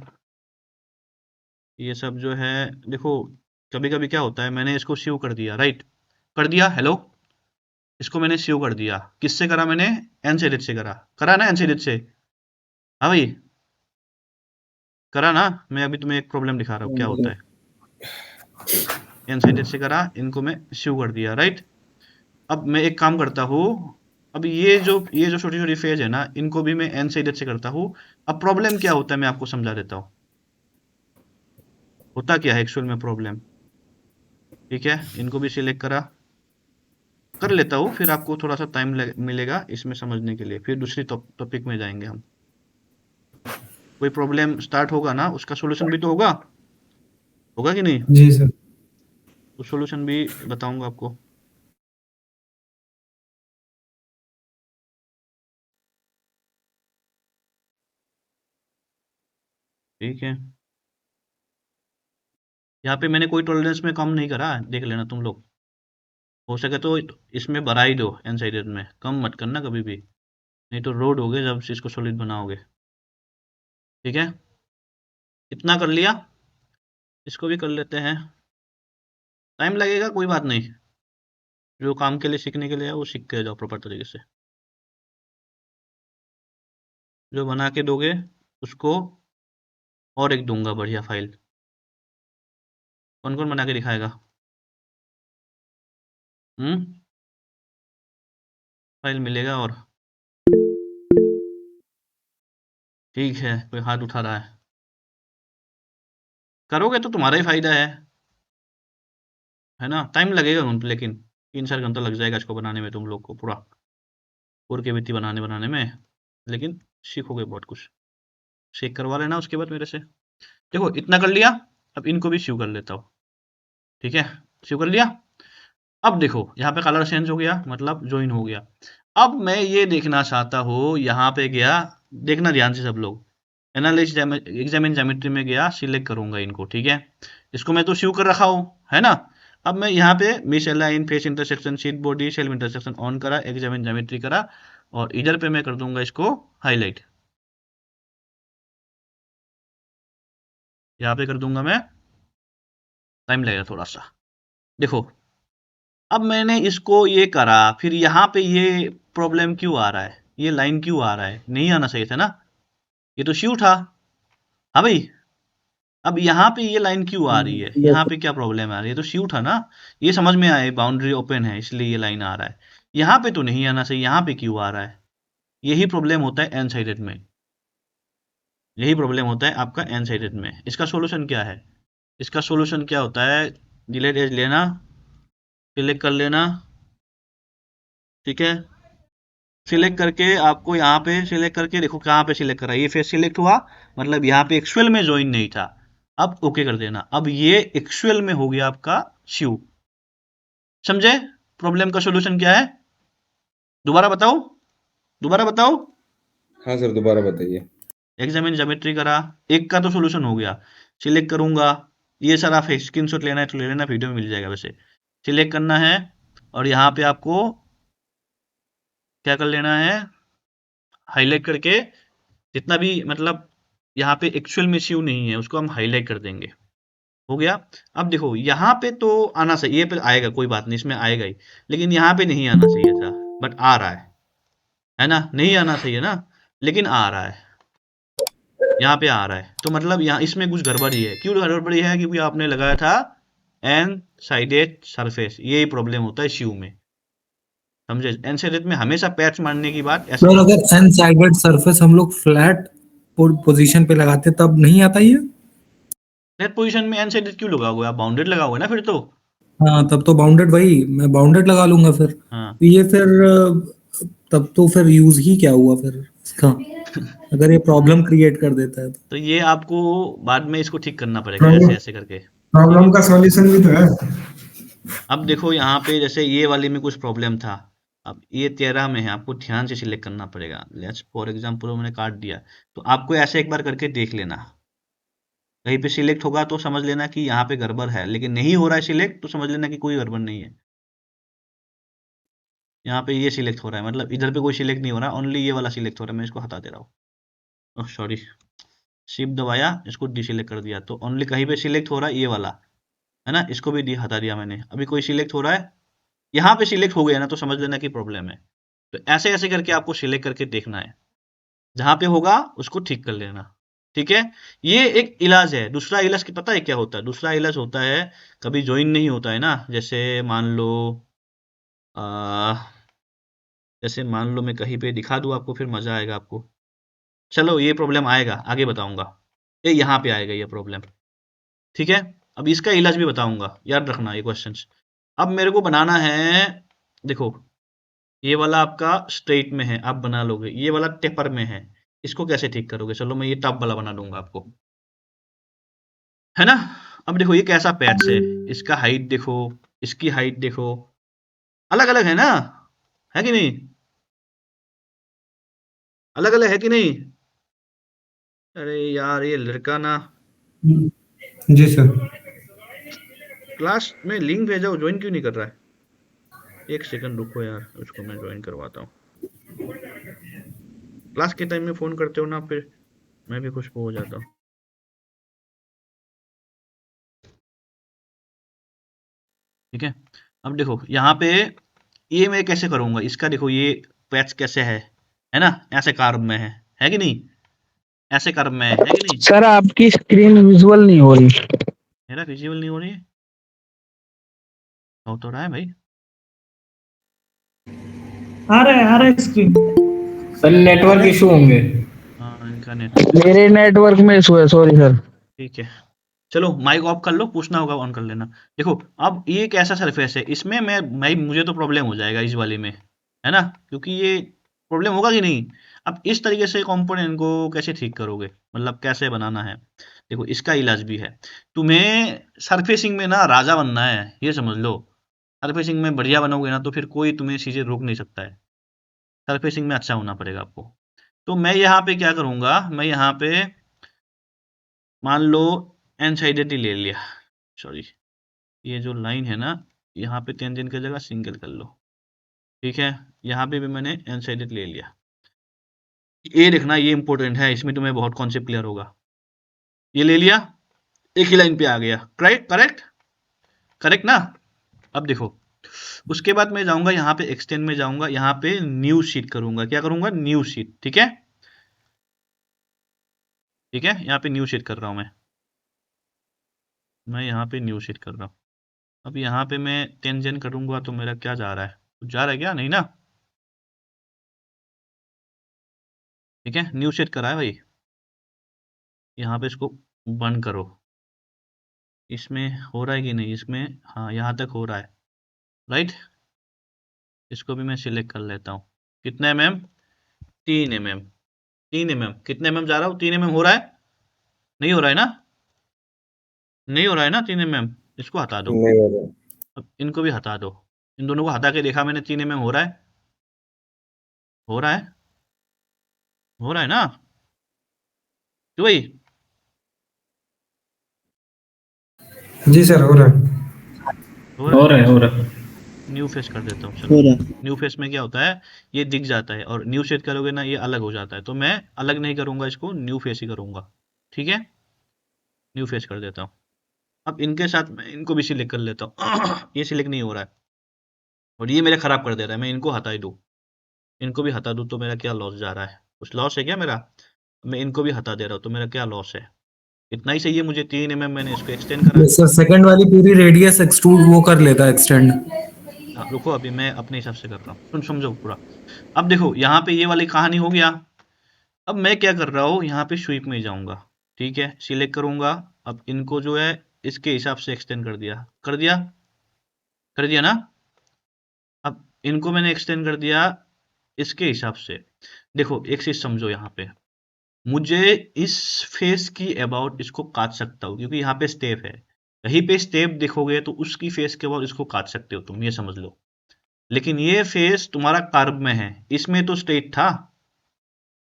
ये सब जो है, देखो कभी कभी क्या होता है, मैंने इसको सेव कर दिया, राइट, कर दिया, हेलो, इसको मैंने सेव कर दिया, किससे करा मैंने, एनसेडिट से करा ना, एनसेडिट से, हाँ भाई, करा ना। मैं अभी तुम्हें एक प्रॉब्लम दिखा रहा हूँ क्या होता है, एनसेडिट से करा, इनको मैं सेव कर दिया, राइट। अब मैं एक काम करता हूँ, अब ये जो छोटी छोटी फेज है ना, इनको भी मैं एनसेडिट से करता हूँ। अब प्रॉब्लम क्या होता है मैं आपको समझा देता हूँ, होता क्या है एक्चुअल में प्रॉब्लम, ठीक है, इनको भी सिलेक्ट करा, कर लेता हूँ, फिर आपको थोड़ा सा टाइम मिलेगा इसमें समझने के लिए, फिर दूसरी टॉपिक में जाएंगे हम। कोई प्रॉब्लम स्टार्ट होगा ना, उसका सोल्यूशन भी तो होगा, होगा कि नहीं, जी सर। तो सोल्यूशन भी बताऊंगा आपको। ठीक है, यहाँ पे मैंने कोई टॉलरेंस में कम नहीं करा, देख लेना तुम लोग, हो सके तो इसमें बढ़ा ही दो, एनसाइडेड में कम मत करना कभी भी, नहीं तो रोड होगे जब इसको सॉलिड बनाओगे, ठीक है। इतना कर लिया, इसको भी कर लेते हैं, टाइम लगेगा कोई बात नहीं, जो काम के लिए सीखने के लिए है वो सीख के जाओ प्रॉपर तरीके से, जो बना के दोगे उसको और एक दूंगा बढ़िया फाइल, कौन कौन बना के दिखाएगा, फाइल मिलेगा, और ठीक है, कोई हाथ उठा रहा है, करोगे तो तुम्हारा ही फायदा है ना, टाइम लगेगा लेकिन 3-4 घंटा लग जाएगा इसको बनाने में, तुम लोग को पूरा पूर के वित्ती बनाने में, लेकिन सीखोगे बहुत कुछ, शेक करवा लेना उसके बाद मेरे से। देखो इतना कर लिया, अब इनको भी सीव कर लेता हूँ, ठीक है, सीव कर लिया। अब देखो यहाँ पे कलर चेंज हो गया, मतलब ज्वाइन हो गया। अब मैं ये देखना चाहता हूँ, यहाँ पे गया, देखना ध्यान से सब लोग, एनालिस एग्जामिन ज्योमेट्री में गया, सिलेक्ट करूंगा इनको, ठीक है, इसको मैं तो सीव कर रखा हूँ, है ना। अब मैं यहाँ पे miss align, face intersection, sheet body, self intersection on करा, एग्जामिन ज्योमेट्री करा, और इधर पे मैं कर दूंगा इसको हाईलाइट, यहाँ पे कर दूंगा मैं, टाइम लगेगा थोड़ा सा। देखो अब मैंने इसको ये करा, फिर यहाँ पे ये प्रॉब्लम क्यों आ रहा है, ये लाइन क्यों आ रहा है, नहीं आना चाहिए था ना, ये तो शिव था, हाँ भाई। अब यहाँ पे ये लाइन क्यों आ रही है, यहाँ पे क्या प्रॉब्लम आ रही है, तो शिव था ना, ये समझ में आए, बाउंड्री ओपन है इसलिए ये लाइन आ रहा है, यहाँ पे तो नहीं आना चाहिए, यहाँ पे क्यों आ रहा है, यही प्रॉब्लम होता है एन साइडेड में, यही प्रॉब्लम होता है आपका एन साइडेड में। इसका सोल्यूशन क्या है, इसका सोल्यूशन क्या होता है, डिलीट एज लेना, सिलेक्ट कर लेना, ठीक है, सिलेक्ट करके आपको यहाँ पे सिलेक्ट करके देखो कहाँ पे सिलेक्ट करा, ये फेस सिलेक्ट हुआ, मतलब यहाँ पे एक्चुअल में ज्वाइन नहीं था, अब ओके कर देना, अब ये एक्चुअल में हो गया आपका शिव, समझे प्रॉब्लम का सॉल्यूशन क्या है, दोबारा बताओ, दोबारा बताओ, हाँ सर, दोबारा बताइए। एग्जामिन ज्योमेट्री करा, एक का तो सॉल्यूशन हो गया, सिलेक्ट करूंगा, ये सर आप स्क्रीनशॉट लेना है तो ले लेना, वीडियो में मिल जाएगा वैसे, सिलेक्ट करना है, और यहाँ पे आपको क्या कर लेना है, हाईलाइट करके, जितना भी मतलब यहाँ पे एक्चुअल में शिव नहीं है उसको हम हाईलाइट कर देंगे, हो गया। अब देखो यहाँ पे तो आना चाहिए, ये पे आएगा कोई बात नहीं, इसमें आएगा ही, लेकिन यहाँ पे नहीं आना चाहिए था, बट आ रहा है ना, नहीं आना चाहिए ना, लेकिन आ रहा है, यहाँ पे आ रहा है, तो मतलब यहाँ इसमें कुछ गड़बड़ी है, क्यों गड़बड़ी है, क्योंकि आपने लगाया था एन साइडेड सरफेस, यही प्रॉब्लम होता है शिव में, समझे, एन साइडेड में हमेशा पैच मारने की बात ऐसे सर नहीं, अगर एन साइडेड सरफेस हम लोग फ्लैट पोजीशन पे लगाते तब नहीं आता ये? फ्लैट पोजीशन में एन साइडेड क्यों लगाओगे आप, बाउंडेड लगाओगे ना फिर तो, हाँ तब तो बाउंडेड, वही मैं बाउंडेड लगा लूंगा फिर, हाँ तो ये फिर तब तो फिर यूज ही क्या हुआ फिर इसका, अगर ये प्रॉब्लम क्रिएट कर देता है तो। तो ये आपको बाद में इसको ठीक करना पड़ेगा ऐसे प्रॉब्लम ऐसे करके, ठीक प्रॉब्लम है। का सॉल्यूशन भी तो है। अब देखो यहाँ पे जैसे ये वाली में कुछ प्रॉब्लम था, अब ये 13 में है, आपको ध्यान से सिलेक्ट करना पड़ेगा, लेट्स फॉर एग्जाम्पल मैंने काट दिया, तो आपको ऐसे एक बार करके देख लेना, कहीं पे सिलेक्ट होगा तो समझ लेना कि यहाँ पे गड़बड़ है, लेकिन नहीं हो रहा है सिलेक्ट तो समझ लेना कि कोई गड़बड़ नहीं है, यहाँ पे ये सिलेक्ट हो रहा है, मतलब इधर पे कोई सिलेक्ट नहीं हो रहा, ओनली ये वाला सिलेक्ट हो रहा है, मैं इसको हटा दे रहा हूँ, सॉरी, शिफ्ट दबाया, इसको डिसिलेक्ट कर दिया, तो ओनली कहीं पे सिलेक्ट हो रहा है ये वाला, है ना, इसको भी हटा दिया मैंने। अभी कोई सिलेक्ट हो रहा है, यहाँ पे सिलेक्ट हो गया ना, तो समझ लेना कि प्रॉब्लम है। तो ऐसे ऐसे करके आपको सिलेक्ट करके देखना है, जहां पे होगा उसको ठीक कर लेना, ठीक है। ये एक इलाज है। दूसरा इलाज की पता है क्या होता है? दूसरा इलाज होता है, कभी ज्वाइन नहीं होता है ना, जैसे मान लो जैसे मान लो मैं कहीं पे दिखा दूं आपको, फिर मजा आएगा आपको। चलो ये प्रॉब्लम आएगा, आगे बताऊंगा। ये यहाँ पे आएगा ये प्रॉब्लम, ठीक है। अब इसका इलाज भी बताऊंगा, याद रखना ये क्वेश्चंस। अब मेरे को बनाना है, देखो ये वाला आपका स्ट्रेट में है, आप बना लोगे, ये वाला टेपर में है, इसको कैसे ठीक करोगे? चलो मैं ये टॉप वाला बना दूंगा आपको, है ना। अब देखो ये कैसा पैच है, इसका हाइट देखो, इसकी हाइट देखो, अलग अलग है ना, है कि नहीं? अलग अलग है कि नहीं? अरे यार ये लड़का ना जी सर। क्लास में लिंक भेजा हो, ज्वाइन क्यों नहीं कर रहा है? एक सेकंड रुको यार, उसको मैं ज्वाइन करवाता हूँ। क्लास के टाइम में फोन करते हो ना, फिर मैं भी खुश हो जाता हूँ। ठीक है, अब देखो यहाँ पे ये मैं कैसे करूंगा इसका, देखो ये पैच कैसे है ना, ऐसे कार्व में है कि नहीं? ऐसे कर्व में है कि नहीं? सर आपकी स्क्रीन विजुअल नहीं हो रही। मेरा विजिबल नहीं हो रही है? हो तो रहा है भाई। आ रहा है स्क्रीन। सर नेटवर्क इशू होंगे। हाँ इनका नेट, मेरे नेटवर्क में इशू है, सॉरी सर। ठीक है। चलो माइक ऑफ कर लो, पूछना होगा ऑन कर लेना। देखो अब ये एक ऐसा सरफेस है, इसमें मैं मुझे तो प्रॉब्लम हो जाएगा इस वाले में, है ना, क्योंकि ये प्रॉब्लम होगा कि नहीं। अब इस तरीके से कंपोनेंट को कैसे ठीक करोगे, मतलब कैसे बनाना है? देखो इसका इलाज भी है। तुम्हें सरफेसिंग में ना राजा बनना है, ये समझ लो। सरफेसिंग में बढ़िया बनोगे ना, तो फिर कोई तुम्हें चीजें रोक नहीं सकता है। सरफेसिंग में अच्छा होना पड़ेगा आपको। तो मैं यहाँ पे क्या करूंगा, मैं यहाँ पे मान लो एनसाइडेड ले लिया, सॉरी ये जो लाइन है ना, यहाँ पे टेंजेंट की जगह सिंगल कर लो, ठीक है। यहाँ पे भी मैंने एनसाइडेड ले लिया। ये देखना, ये इंपॉर्टेंट है, इसमें तुम्हें बहुत कॉन्सेप्ट क्लियर होगा। ये ले लिया, एक ही लाइन पे आ गया, करेक्ट करेक्ट करेक्ट ना। अब देखो उसके बाद मैं जाऊंगा यहाँ पे एक्सटेंड में जाऊंगा, यहाँ पे न्यू शीट करूंगा। क्या करूंगा? न्यू शीट, ठीक है। ठीक है, यहाँ पे न्यू शीट कर रहा हूं मैं यहाँ पे न्यू शीट कर रहा हूँ। अब यहाँ पे मैं टेंजेंट करूंगा तो मेरा क्या जा रहा है? कुछ जा रहा है क्या? नहीं ना। ठीक है, न्यू शीट करा है भाई। यहाँ पे इसको बंद करो। इसमें हो रहा है कि नहीं? इसमें हाँ, यहाँ तक हो रहा है, राइट। इसको भी मैं सिलेक्ट कर लेता हूँ। कितना mm? 3 mm। 3 mm कितने mm जा रहा हूँ? 3 mm हो रहा है? नहीं हो रहा है ना? नहीं हो रहा है ना 3 mm? इसको हटा दो। नहीं हो रहा। अब इनको भी हटा दो। इन दोनों को हटा के देखा मैंने, 3 mm हो रहा है? हो रहा है? हो रहा है ना? क्यों भाई? जी सर, हो रहा है। हो रहा है। हो रहा है। न्यू फेस कर देता हूँ, चलो। न्यू फेस में क्या होता है, ये दिख जाता है, और न्यू सेट करोगे ना ये अलग हो जाता है। तो मैं अलग नहीं करूंगा, इसको न्यू फेस ही करूंगा, ठीक है। न्यू फेस कर देता हूँ। अब इनके साथ मैं इनको भी सिलेक्ट कर लेता हूँ। ये सिलेक्ट नहीं हो रहा है और ये मेरे खराब कर दे रहा है। मैं इनको हटा ही दूँ, इनको भी हटा दूँ तो मेरा क्या लॉस जा रहा है? कुछ लॉस है क्या मेरा? मैं इनको भी हटा दे रहा हूँ तो मेरा क्या लॉस है? इतना ही सही है मुझे। 3 mm मैंने इसको एक्सटेंड करा। सर सेकंड वाली पूरी रेडियस एक्सट्रूड वो कर लेता है, एक्सटेंड। हाँ, रुको अभी मैं अपने हिसाब से कर रहा हूँ, समझो पूरा। अब देखो यहाँ पे ये वाली कहानी हो गया। अब मैं क्या कर रहा हूँ, यहाँ पे स्वीप में जाऊंगा, ठीक है, सिलेक्ट करूंगा। अब इनको जो है इसके हिसाब से एक्सटेंड कर दिया, कर दिया ना। अब इनको मैंने एक्सटेंड कर दिया इसके हिसाब से। देखो एक चीज समझो, यहाँ पे मुझे इस फेस की अबाउट इसको काट सकता हूँ, क्योंकि यहाँ पे स्टेप है। कहीं पे स्टेप देखोगे तो उसकी फेस के अबाउट इसको काट सकते हो तुम, ये समझ लो। लेकिन ये फेस तुम्हारा कार्व में है, इसमें तो स्ट्रेट था,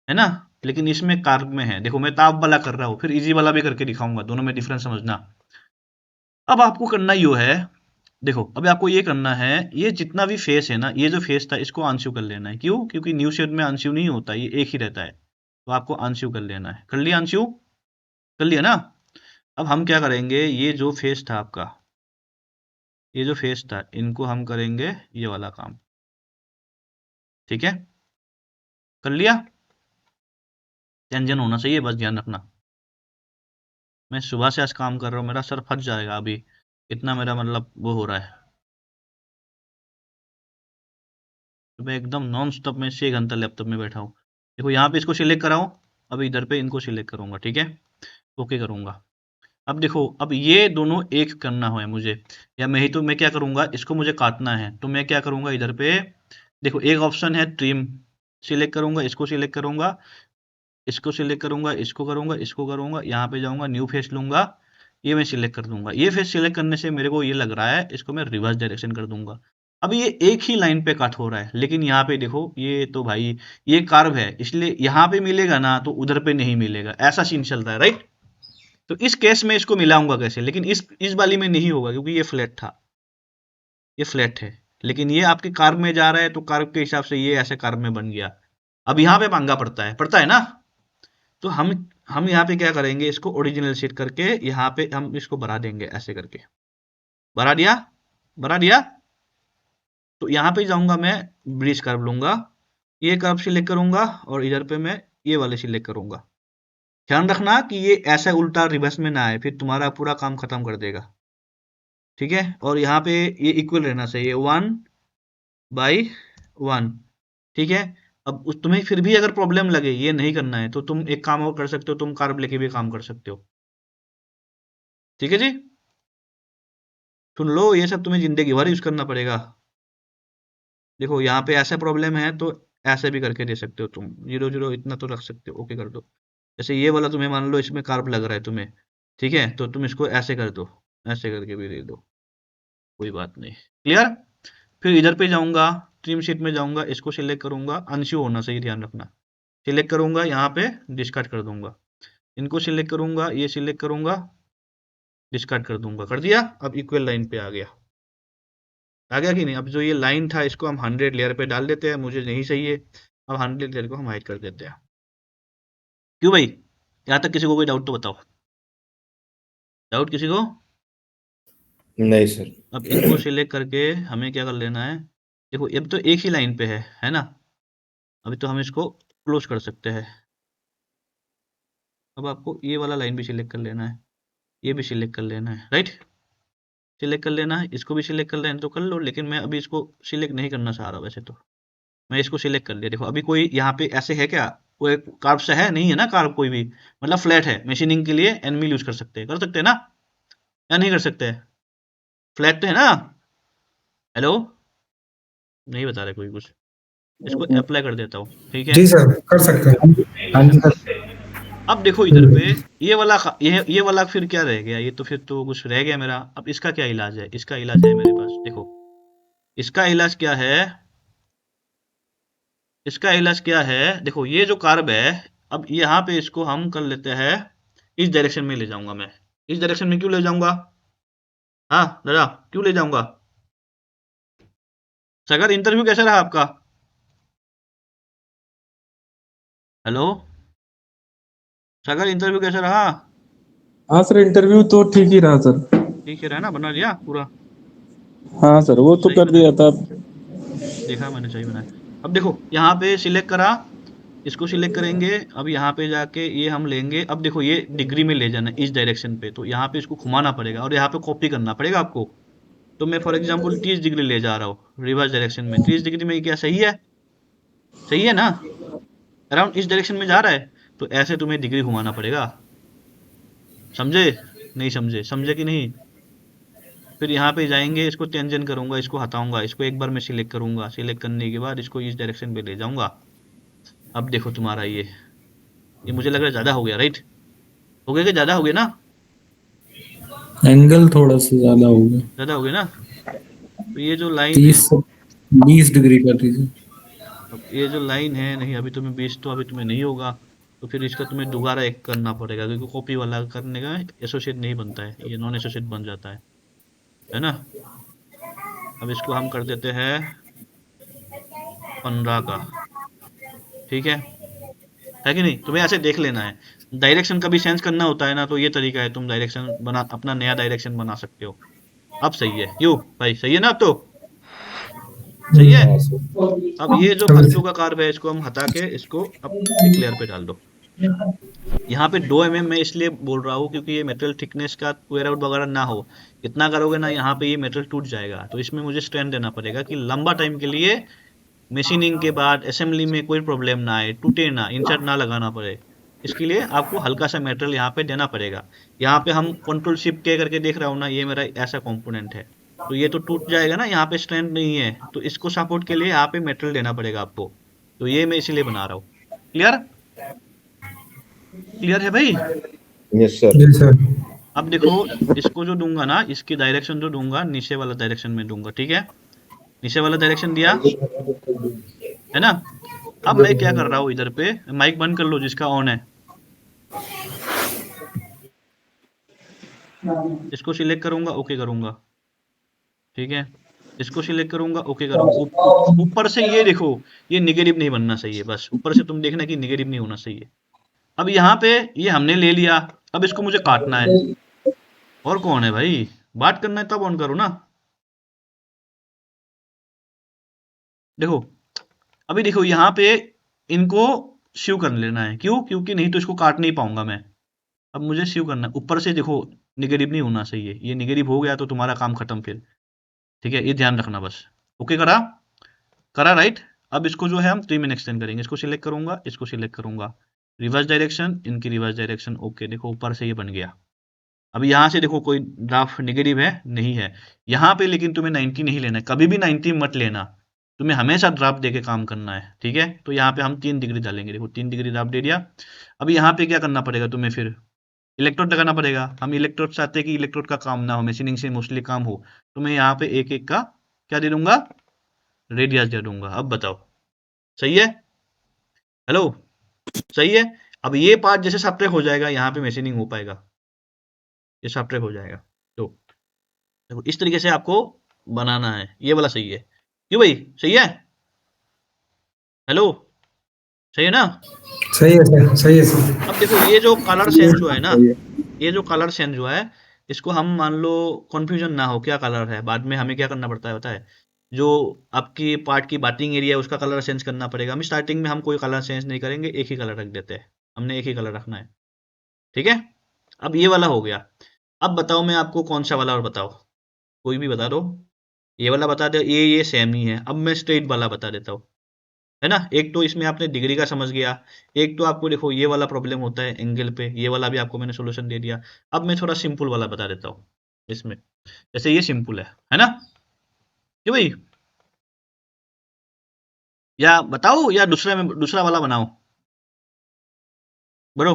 है ना, लेकिन इसमें कार्व में है। देखो मैं ताप वाला कर रहा हूँ, फिर इजी वाला भी करके दिखाऊंगा, दोनों में डिफरेंस समझना। अब आपको करना यो है, देखो अभी आपको ये करना है, ये जितना भी फेस है ना, ये जो फेस था इसको आंसू कर लेना है। क्यों? क्योंकि न्यू शेड में आंसू नहीं होता, ये एक ही रहता है। तो आपको आंसू कर लेना है। कर लिया आंसू? कर लिया ना। अब हम क्या करेंगे, ये जो फेस था आपका, ये जो फेस था, इनको हम करेंगे ये वाला काम, ठीक है, कर लिया। टेंशन होना चाहिए, बस ध्यान रखना। मैं सुबह से आज काम कर रहा हूँ, मेरा सर फट जाएगा अभी, इतना मेरा मतलब वो हो रहा है। तो मैं एकदम नॉन स्टॉप में 6 घंटा लैपटॉप में बैठा हूँ। देखो यहाँ पे इसको सिलेक्ट कराऊँ, अब इधर पे इनको सिलेक्ट करूँगा, ठीक है, ओके करूँगा। अब देखो, अब ये दोनों एक करना है मुझे, या मैं क्या करूँगा, इसको मुझे काटना है, तो मैं क्या करूँगा, इधर पे देखो एक ऑप्शन है ट्रिम, सिलेक्ट करूँगा, इसको सिलेक्ट करूँगा, इसको सिलेक्ट करूँगा, इसको करूँगा, इसको करूँगा, यहाँ पे जाऊँगा, न्यू फेस लूँगा, ये मैं सिलेक्ट कर दूंगा। ये फेस सिलेक्ट करने से मेरे को ये लग रहा है, इसको मैं रिवर्स डायरेक्शन कर दूंगा। अब ये एक ही लाइन पे कट हो रहा है, लेकिन यहाँ पे देखो ये तो भाई ये कर्व है, इसलिए यहाँ पे मिलेगा ना तो उधर पे नहीं मिलेगा, ऐसा सीन चल रहा है, राइट। तो इस केस में इसको मिलाऊंगा कैसे, लेकिन इस वाली में नहीं होगा, क्योंकि ये फ्लैट था, ये फ्लैट है, लेकिन ये आपके कर्व में जा रहा है, तो कर्व के हिसाब से ये ऐसे कर्व में बन गया। अब यहाँ पे पंगा पड़ता है ना। तो हम यहाँ पे क्या करेंगे, इसको ओरिजिनल सेट करके यहाँ पे हम इसको बढ़ा देंगे, ऐसे करके बढ़ा दिया। तो यहाँ पे जाऊंगा, मैं ब्रिज कर्व लूंगा, ये कर्व सिलेक्ट करूंगा, और इधर पे मैं ये वाले सिलेक्ट करूंगा। ध्यान रखना कि ये ऐसा उल्टा रिवर्स में ना आए, फिर तुम्हारा पूरा काम खत्म कर देगा, ठीक है। और यहाँ पे ये इक्वल रहना चाहिए 1/1, ठीक है। अब तुम्हें फिर भी अगर प्रॉब्लम लगे ये नहीं करना है, तो तुम एक काम और कर सकते हो, तुम कर्व लेके भी काम कर सकते हो, ठीक है जी। सुन लो, ये सब तुम्हें जिंदगी भर यूज करना पड़ेगा। देखो यहाँ पे ऐसा प्रॉब्लम है, तो ऐसे भी करके दे सकते हो तुम, 0 0 इतना तो रख सकते हो, ओके कर दो। जैसे ये वाला तुम्हें मान लो इसमें कर्व लग रहा है तुम्हें, ठीक है, तो तुम इसको ऐसे कर दो, ऐसे करके भी दे दो, कोई बात नहीं, क्लियर। फिर इधर पे जाऊंगा, ट्रिम शीट में जाऊंगा, इसको सिलेक्ट करूंगा, अनशो होना चाहिए, ध्यान रखना। सिलेक्ट करूंगा, यहाँ पे डिस्कार्ड कर दूंगा, इनको सिलेक्ट करूंगा, ये सिलेक्ट करूंगा, डिस्कार्ड कर दूंगा, कर दिया। अब इक्वल लाइन पे आ गया कि नहीं। अब जो ये लाइन था, इसको हम 100 लेयर पे डाल देते हैं, मुझे नहीं चाहिए। अब 100 लेयर को हम हाइड कर देते हैं। क्यों भाई, यहाँ तक किसी को कोई डाउट तो बताओ, डाउट किसी को? नहीं सर। अब इनको सिलेक्ट करके हमें क्या कर लेना है, देखो अब तो एक ही लाइन पे है ना। अभी तो हम इसको क्लोज कर सकते हैं। अब आपको ये वाला लाइन भी सिलेक्ट कर लेना है, ये भी सिलेक्ट कर लेना है, राइट। सिलेक्ट कर लेना है, इसको भी सिलेक्ट कर लेना तो कर लो, लेकिन मैं अभी इसको सिलेक्ट नहीं करना चाह रहा। वैसे तो मैं इसको सिलेक्ट कर लिया। देखो अभी कोई यहाँ पे ऐसे है क्या, कोई कार्व से है नहीं है ना, कार्व कोई भी, मतलब फ्लैट है। मशीनिंग के लिए एनमिल यूज कर सकते हैं ना, या नहीं कर सकते? फ्लैट तो है ना। हेलो, नहीं बता रहे कोई कुछ। इसको अप्लाई कर देता हूँ, ठीक है। जी सर, कर सकते हैं। हाँ जी सर। अब देखो इधर पे ये वाला फिर क्या रह गया, ये तो फिर तो कुछ रह गया मेरा। अब इसका क्या इलाज है, इसका इलाज है मेरे पास। देखो इसका इलाज क्या है, इसका इलाज क्या है, देखो ये जो कार्ब है, अब यहाँ पे इसको हम कर लेते हैं, इस डायरेक्शन में ले जाऊंगा मैं। इस डायरेक्शन में क्यों ले जाऊंगा, हाँ दादा क्यों ले जाऊंगा? सागर इंटरव्यू कैसा रहा आपका? हेलो सागर, इंटरव्यू कैसा रहा? हाँ सर, इंटरव्यू तो ठीक ही रहा सर। ठीक है ना, बना लिया पूरा? हाँ सर, वो तो सही कर दिया था। देखा मैंने, सही बनाया। अब देखो यहाँ पे सिलेक्ट करा, इसको सिलेक्ट करेंगे। अब यहाँ पे जाके ये हम लेंगे। अब देखो ये डिग्री में ले जाना इस डायरेक्शन पे, तो यहाँ पे इसको घुमाना पड़ेगा और यहाँ पे कॉपी करना पड़ेगा आपको। तो मैं फॉर एग्जांपल 30 डिग्री ले जा रहा हूँ रिवर्स डायरेक्शन में। 30 डिग्री में क्या सही है? सही है ना, अराउंड इस डायरेक्शन में जा रहा है, तो ऐसे तुम्हें डिग्री घुमाना पड़ेगा। समझे नहीं समझे, समझे कि नहीं? फिर यहाँ पे जाएंगे, इसको टेंजेंट करूंगा, इसको हटाऊंगा, इसको एक बार मैं सिलेक्ट करूंगा। सिलेक्ट करने के बाद इसको इस डायरेक्शन पे ले जाऊंगा। अब देखो तुम्हारा ये मुझे लग रहा है ज्यादा हो गया, राइट? हो गया कि ज्यादा हो गया ना? एंगल थोड़ा सा ज्यादा हो गया, ज्यादा हो गया ना। तो ये जो लाइन है, 20 डिग्री कर दीजिए। अब ये जो लाइन है, नहीं अभी तुम्हें 20 तो अभी तुम्हें नहीं होगा, तो फिर इसका तुम्हें दोबारा एक करना पड़ेगा, क्योंकि कॉपी वाला करने का एसोसिएट नहीं बनता है, ये नॉन एसोसिएट बन जाता है ना। अब इसको हम कर देते हैं 15 का, ठीक है कि नहीं? तुम्हें ऐसे देख लेना है। डायरेक्शन कभी चेंज करना होता है ना, तो ये तरीका है, तुम डायरेक्शन बना, अपना नया डायरेक्शन बना सकते हो। अब सही है क्यों भाई, सही है ना? अब तो सही है। हाँ सर। अब ये जो फालतू का कार्व है इसको हम हटा के इसको अब डिक्लेयर पे डाल दो। यहाँ पे 2 mm मैं इसलिए बोल रहा हूँ क्योंकि ये मेटल थिकनेस का वेयर आउट वगैरह ना हो। इतना करोगे ना यहाँ पे ये मेटल टूट जाएगा, तो इसमें मुझे स्ट्रेंथ देना पड़ेगा कि लंबा टाइम के लिए मशीनिंग के बाद असेंबली में कोई प्रॉब्लम ना आए, टूटे ना, इंसर्ट ना लगाना पड़े। इसके लिए आपको हल्का सा मेटेरियल यहाँ पे देना पड़ेगा। यहाँ पे हम कंट्रोल शिफ्ट के करके देख रहा हूँ ना, ये मेरा ऐसा कंपोनेंट है, तो ये तो टूट जाएगा ना, यहाँ पे स्ट्रेंथ नहीं है, तो इसको सपोर्ट के लिए यहाँ पे मेटेरियल देना पड़ेगा आपको। तो ये मैं इसीलिए बना रहा हूँ। क्लियर? क्लियर है भाई? Yes sir. जी सर। अब देखो, इसको जो दूंगा ना, इसकी डायरेक्शन जो दूंगा नीचे वाला डायरेक्शन में दूंगा, ठीक है? नीचे वाला डायरेक्शन दिया है ना। अब मैं क्या कर रहा हूँ, इधर पे माइक बंद कर लो जिसका ऑन है, इसको सिलेक्ट करूंगा, ओके करूंगा, ठीक है? इसको सिलेक्ट करूंगा, ओके करूंगा। ऊपर से ये देखो, ये निगेटिव नहीं बनना चाहिए, बस ऊपर से तुम देखना कि निगेटिव नहीं होना चाहिए। अब यहाँ पे ये हमने ले लिया, अब इसको मुझे काटना है। और कौन है भाई, बात करना है तब ऑन करो ना। देखो अभी देखो यहाँ पे इनको शिव कर लेना है, क्यों? क्योंकि नहीं तो इसको काट नहीं पाऊंगा मैं। अब मुझे शिव करना है, ऊपर से देखो निगेटिव नहीं होना चाहिए, ये निगेटिव हो गया तो तुम्हारा काम खत्म फिर, ठीक है? ये ध्यान रखना बस। ओके करा? करा राइट? अब इसको जो है हम 3 में एक्सटेंड करेंगे, इसको सिलेक्ट करूंगा, इसको सिलेक्ट करूंगा, रिवर्स डायरेक्शन, इनकी रिवर्स डायरेक्शन, ओके। देखो ऊपर से ये बन गया। अब यहाँ से देखो कोई ड्राफ्ट निगेटिव है नहीं है यहाँ पे, लेकिन तुम्हें 90 नहीं लेना है, कभी भी 90 मत लेना, तुम्हें हमेशा ड्राफ्ट देके काम करना है, ठीक है? तो यहाँ पे हम 3 डिग्री डालेंगे, देखो 3 डिग्री ड्राफ्ट दे दिया। अब यहाँ पे क्या करना पड़ेगा तुम्हें, फिर इलेक्ट्रोड लगाना पड़ेगा। हम इलेक्ट्रोड चाहते हैं कि इलेक्ट्रोड का काम ना हो, मशीनिंग से मोस्टली काम हो, तो मैं यहाँ पे एक एक का क्या दे दूंगा, रेडियस दे दूंगा। अब बताओ सही है? हेलो, सही है? अब ये पार्ट जैसे सब्ट्रैक्ट हो जाएगा, यहाँ पे मशीनिंग हो पाएगा, ये सब्ट्रैक्ट हो जाएगा। तो देखो इस तरीके से आपको बनाना है, ये वाला सही है क्यों भाई, सही है? हेलो, सही है ना? सही है सर, सही है सर। अब देखो ये जो कलर सेंस जो है ना, ये जो कलर सेंस जो है, इसको हम मान लो कंफ्यूजन ना हो क्या कलर है, बाद में हमें क्या करना पड़ता है पता है, जो आपकी पार्ट की बाटिंग एरिया है उसका कलर चेंज करना पड़ेगा। हम स्टार्टिंग में हम कोई कलर चेंज नहीं करेंगे, एक ही कलर रख देते हैं, हमने एक ही कलर रखना है, ठीक है? अब ये वाला हो गया। अब बताओ मैं आपको कौन सा वाला और बताओ, कोई भी बता दो, ये वाला बता दो, ये सेम ही है। अब मैं स्ट्रेट वाला बता देता हूँ, है ना? एक तो इसमें आपने डिग्री का समझ गया, एक तो आपको देखो ये वाला प्रॉब्लम होता है एंगल पे, ये वाला भी आपको मैंने सोल्यूशन दे दिया। अब मैं थोड़ा सिंपल वाला बता देता हूँ इसमें, जैसे ये सिंपल है ना? क्यों भाई, या बताओ या दूसरा वाला बनाओ, बरो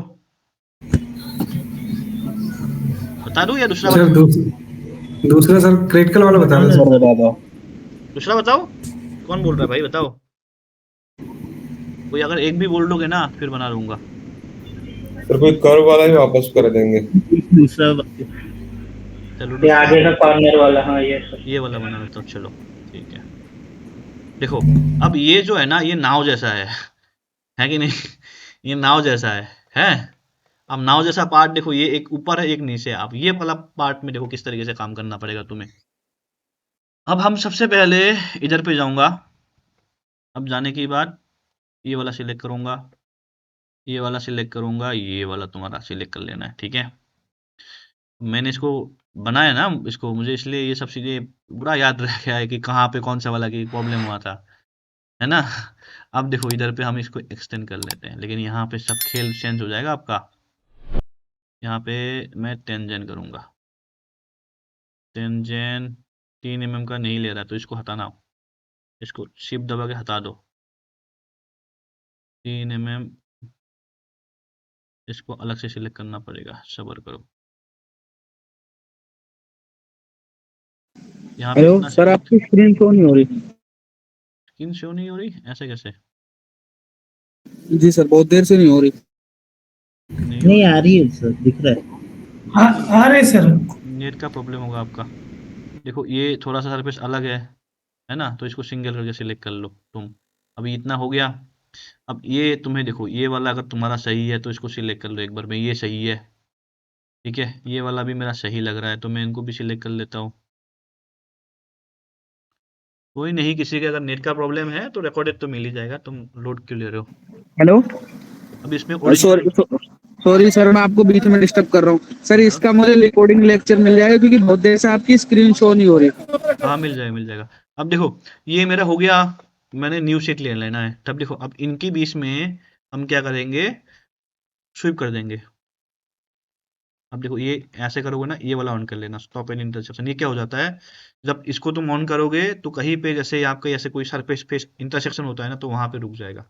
बता दूं या दूसरा सर वाला? दूसरा सर क्रिटिकल वाला बता दो सर। दूसरा बताओ, कौन बोल रहा है भाई, बताओ कोई, अगर एक भी बोल दोगे ना फिर बना दूंगा। सर कोई कर्व वाला ही वापस कर देंगे। चलो ये आगे का कॉर्नर वाला, हाँ ये वाला बना लेता हूँ, चलो ठीक है। देखो अब ये जो है ना, ये नाव जैसा है कि नहीं? ये नाव जैसा है? अब नाव जैसा पार्ट देखो, ये एक ऊपर है एक नीचे है। अब ये वाला पार्ट में देखो किस तरीके से काम करना पड़ेगा तुम्हें। अब हम सबसे पहले इधर पे जाऊंगा, अब जाने के बाद ये वाला सिलेक्ट करूंगा, ये वाला सिलेक्ट करूंगा, ये वाला तुम्हारा सिलेक्ट कर लेना है, ठीक है? मैंने इसको बनाया ना, इसको मुझे इसलिए ये सब चीजें पूरा याद रह गया है कि कहाँ पे कौन सा वाला की प्रॉब्लम हुआ था, है ना? अब देखो इधर पे हम इसको एक्सटेंड कर लेते हैं, लेकिन यहाँ पे सब खेल चेंज हो जाएगा आपका। यहाँ पे मैं टेंजेंट करूंगा, टेंजेंट 3 mm का नहीं ले रहा, तो इसको हटाना, इसको शिफ्ट दबा के हटा दो, 3 mm इसको अलग से सिलेक्ट करना पड़ेगा, सब्र करो। यहाँ पे हेलो इतना सर, आपकी स्क्रीन क्यों नहीं हो रही? स्क्रीन शो नहीं हो रही, ऐसे कैसे? जी सर, बहुत देर से नहीं हो रही। नहीं आ रही है सर, दिख रहा है। आ रहे सर, नेट का प्रॉब्लम होगा आपका। देखो ये थोड़ा सा सरफेस अलग है ना? तो इसको सिंगल करके सिलेक्ट कर लो तुम। अभी इतना हो गया। अब ये तुम्हें देखो, ये वाला अगर तुम्हारा सही है तो इसको सिलेक्ट कर लो एक बार में, ये सही है, ठीक है। ये वाला भी मेरा सही लग रहा है तो मैं इनको भी सिलेक्ट कर लेता हूँ। कोई नहीं, किसी के अगर नेट का प्रॉब्लम है तो रिकॉर्डेड तो मिल ही जाएगा, तुम लोड क्यों ले रहे हो। हेलो, अब इसमें ओरिजिनल सॉरी सर, मैं आपको बीच में डिस्टर्ब कर रहा हूँ सर। हाँ इसका मुझे रिकॉर्डिंग लेक्चर मिल जाएगा क्योंकि बहुत देर से आपकी स्क्रीन शो नहीं हो रही। हाँ, मिल जाएगा मिल जाएगा। अब देखो ये मेरा हो गया, मैंने न्यू शीट ले लेना है। तब देखो अब इनके बीच में हम क्या करेंगे, स्विप कर देंगे। अब देखो ये ऐसे करोगे ना, ये वाला ऑन कर लेना, स्टॉप एंड इंटरसेक्शन। ये क्या हो जाता है, जब इसको तुम ऑन करोगे तो कहीं पे जैसे आपका ऐसे कोई सरफेस फेस इंटरसेक्शन होता है ना, तो वहां पे रुक जाएगा,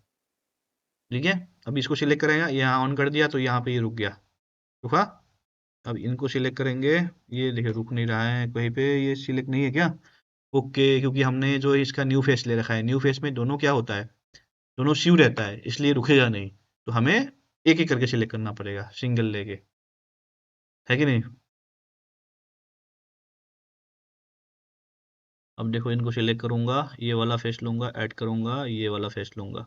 ठीक है। अब इसको सिलेक्ट करेगा, यहाँ ऑन कर दिया तो यहाँ पे ये रुक गया, रुका। अब इनको सिलेक्ट करेंगे, ये देखिए रुक नहीं रहा है कहीं पे, ये सिलेक्ट नहीं है क्या। ओके, क्योंकि हमने जो इसका न्यू फेस ले रखा है, न्यू फेस में दोनों क्या होता है, दोनों शिव रहता है, इसलिए रुकेगा नहीं। तो हमें एक एक करके सिलेक्ट करना पड़ेगा, सिंगल लेके, है कि नहीं। अब देखो इनको सिलेक्ट करूंगा, ये वाला फेस लूंगा, ऐड करूंगा, ये वाला फेस लूंगा,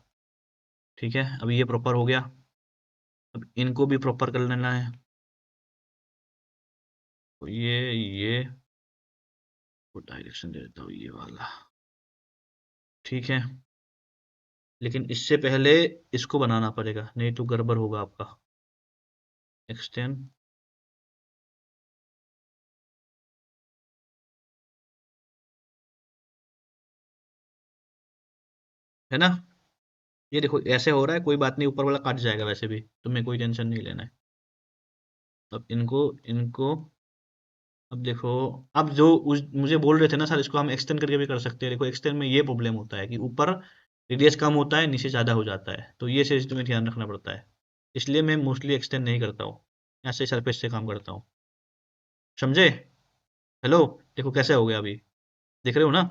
ठीक है। अब ये प्रॉपर हो गया। अब इनको भी प्रॉपर कर लेना है, तो ये डायरेक्शन दे देता हूँ, ये वाला, ठीक है। लेकिन इससे पहले इसको बनाना पड़ेगा, नहीं तो गड़बड़ होगा आपका। एक्सटेंड, है ना। ये देखो ऐसे हो रहा है, कोई बात नहीं, ऊपर वाला काट जाएगा वैसे भी, तुम्हें कोई टेंशन नहीं लेना है। अब इनको इनको अब देखो, अब जो मुझे बोल रहे थे ना सर, इसको हम एक्सटेंड करके भी कर सकते हैं। देखो एक्सटेंड में ये प्रॉब्लम होता है कि ऊपर रेडियस कम होता है, नीचे ज़्यादा हो जाता है, तो ये चीज़ तुम्हें ध्यान रखना पड़ता है। इसलिए मैं मोस्टली एक्सटेंड नहीं करता हूँ, ऐसे सरफेस से काम करता हूँ, समझे। हेलो, देखो कैसे हो गया अभी, देख रहे हो ना,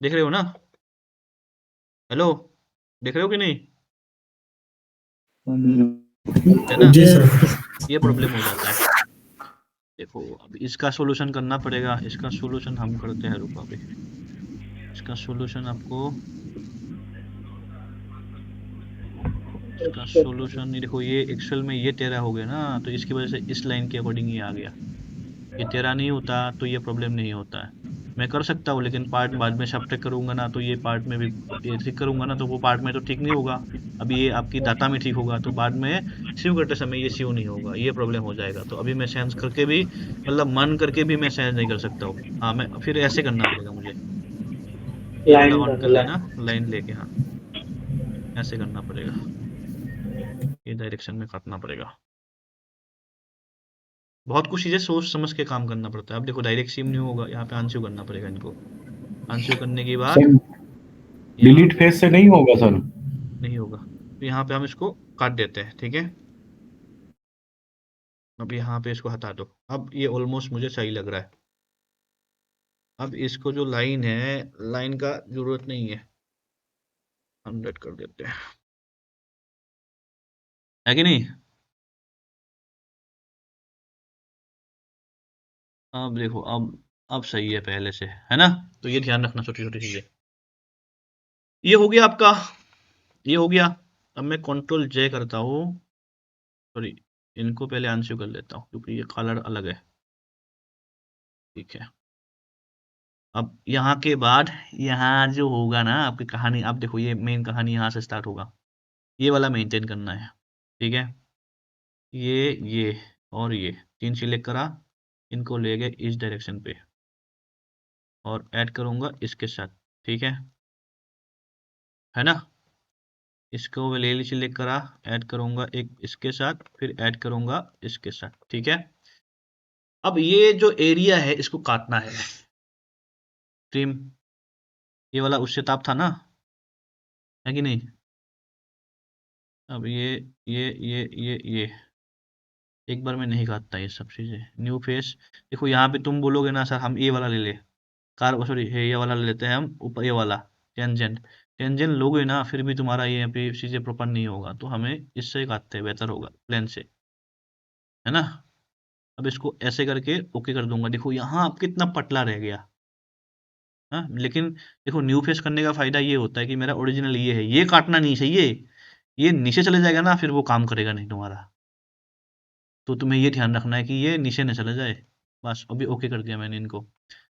देख रहे हो ना, हेलो, देख रहे हो कि नहीं, है ना। जी सर। ये प्रॉब्लम हो जाता है। देखो अब इसका सॉल्यूशन करना पड़ेगा, इसका सॉल्यूशन हम करते हैं, रुको अभी इसका सॉल्यूशन आपको, इसका सॉल्यूशन ये देखो, ये एक्सेल में ये 13 हो गया ना, तो इसकी वजह से इस लाइन के अकॉर्डिंग ये आ गया। ये 13 नहीं होता तो ये प्रॉब्लम नहीं होता है। मैं कर सकता हूँ, लेकिन पार्ट बाद में सब्ट्रैक्ट करूंगा ना, तो ये पार्ट में भी ये ठीक करूंगा ना, तो वो पार्ट में तो ठीक नहीं होगा। अभी ये आपकी डाटा में ठीक होगा, तो बाद में सीव करते समय ये सीव नहीं होगा, ये प्रॉब्लम हो जाएगा। तो अभी मैं सेंस करके भी, मतलब मन करके भी मैं सेंस नहीं कर सकता हूँ। हाँ, मैं फिर ऐसे करना पड़ेगा मुझे, ये वाला ऑन कर लेना, लाइन लेके, हाँ ऐसे करना पड़ेगा, ये डायरेक्शन में काटना पड़ेगा। बहुत कुछ चीज़ें सोच समझ के काम करना पड़ता है। अब देखो डायरेक्ट सीम नहीं होगा, यहाँ पे अनसीव करना पड़ेगा इनको। अनसीव करने के बाद सर यहाँ डिलीट पे फेस से नहीं होगा सर। नहीं होगा, तो यहाँ पे हम इसको काट देते हैं, ठीक है। अब यहाँ पे इसको हटा दो। अब ये ऑलमोस्ट मुझे सही लग रहा है। अब इसको जो लाइन है, लाइन का जरूरत नहीं है, 100 कर देते हैं, है कि नहीं। अब देखो, अब सही है पहले से, है ना। तो ये ध्यान रखना, छोटी छोटी चीजें। ये हो गया आपका, ये हो गया। अब मैं कंट्रोल जे करता हूँ, सॉरी इनको पहले अनसेव कर लेता हूँ क्योंकि ये कलर अलग है, ठीक है। अब यहाँ के बाद यहाँ जो होगा ना आपकी कहानी, अब देखो ये मेन कहानी यहाँ से स्टार्ट होगा, ये वाला मेंटेन करना है, ठीक है। ये और ये तीन सिलेक्ट करा, इनको ले गए इस डायरेक्शन पे और ऐड करूंगा इसके साथ, ठीक है ना। इसको ले ली, सिलेक्ट करा, ऐड करूंगा एक इसके साथ, फिर ऐड करूंगा इसके साथ, ठीक है। अब ये जो एरिया है इसको काटना है, ट्रिम, ये वाला उससे ताप था ना, है कि नहीं। अब ये एक बार में नहीं काटता ये सब चीज़ें। न्यू फेस, देखो यहाँ पे तुम बोलोगे ना सर हम ये वाला ले ले, कार सॉरी ये वाला ले लेते हैं हम, ऊपर ये वाला टेंजेंट, टेंजेंट लोगे ना फिर भी तुम्हारा ये यहाँ पे चीज़ें प्रॉपर नहीं होगा, तो हमें इससे काटते हैं, बेहतर होगा प्लेन से, है ना। अब इसको ऐसे करके ओके कर दूंगा। देखो यहाँ अब कितना पतला रह गया, हाँ, लेकिन देखो न्यू फेस करने का फायदा ये होता है कि मेरा ओरिजिनल ये है, ये काटना नहीं चाहिए, ये नीचे चले जाएगा ना फिर वो काम करेगा नहीं तुम्हारा। तो तुम्हें ये ध्यान रखना है कि ये नीचे न चला जाए। बस अभी ओके कर दिया मैंने इनको।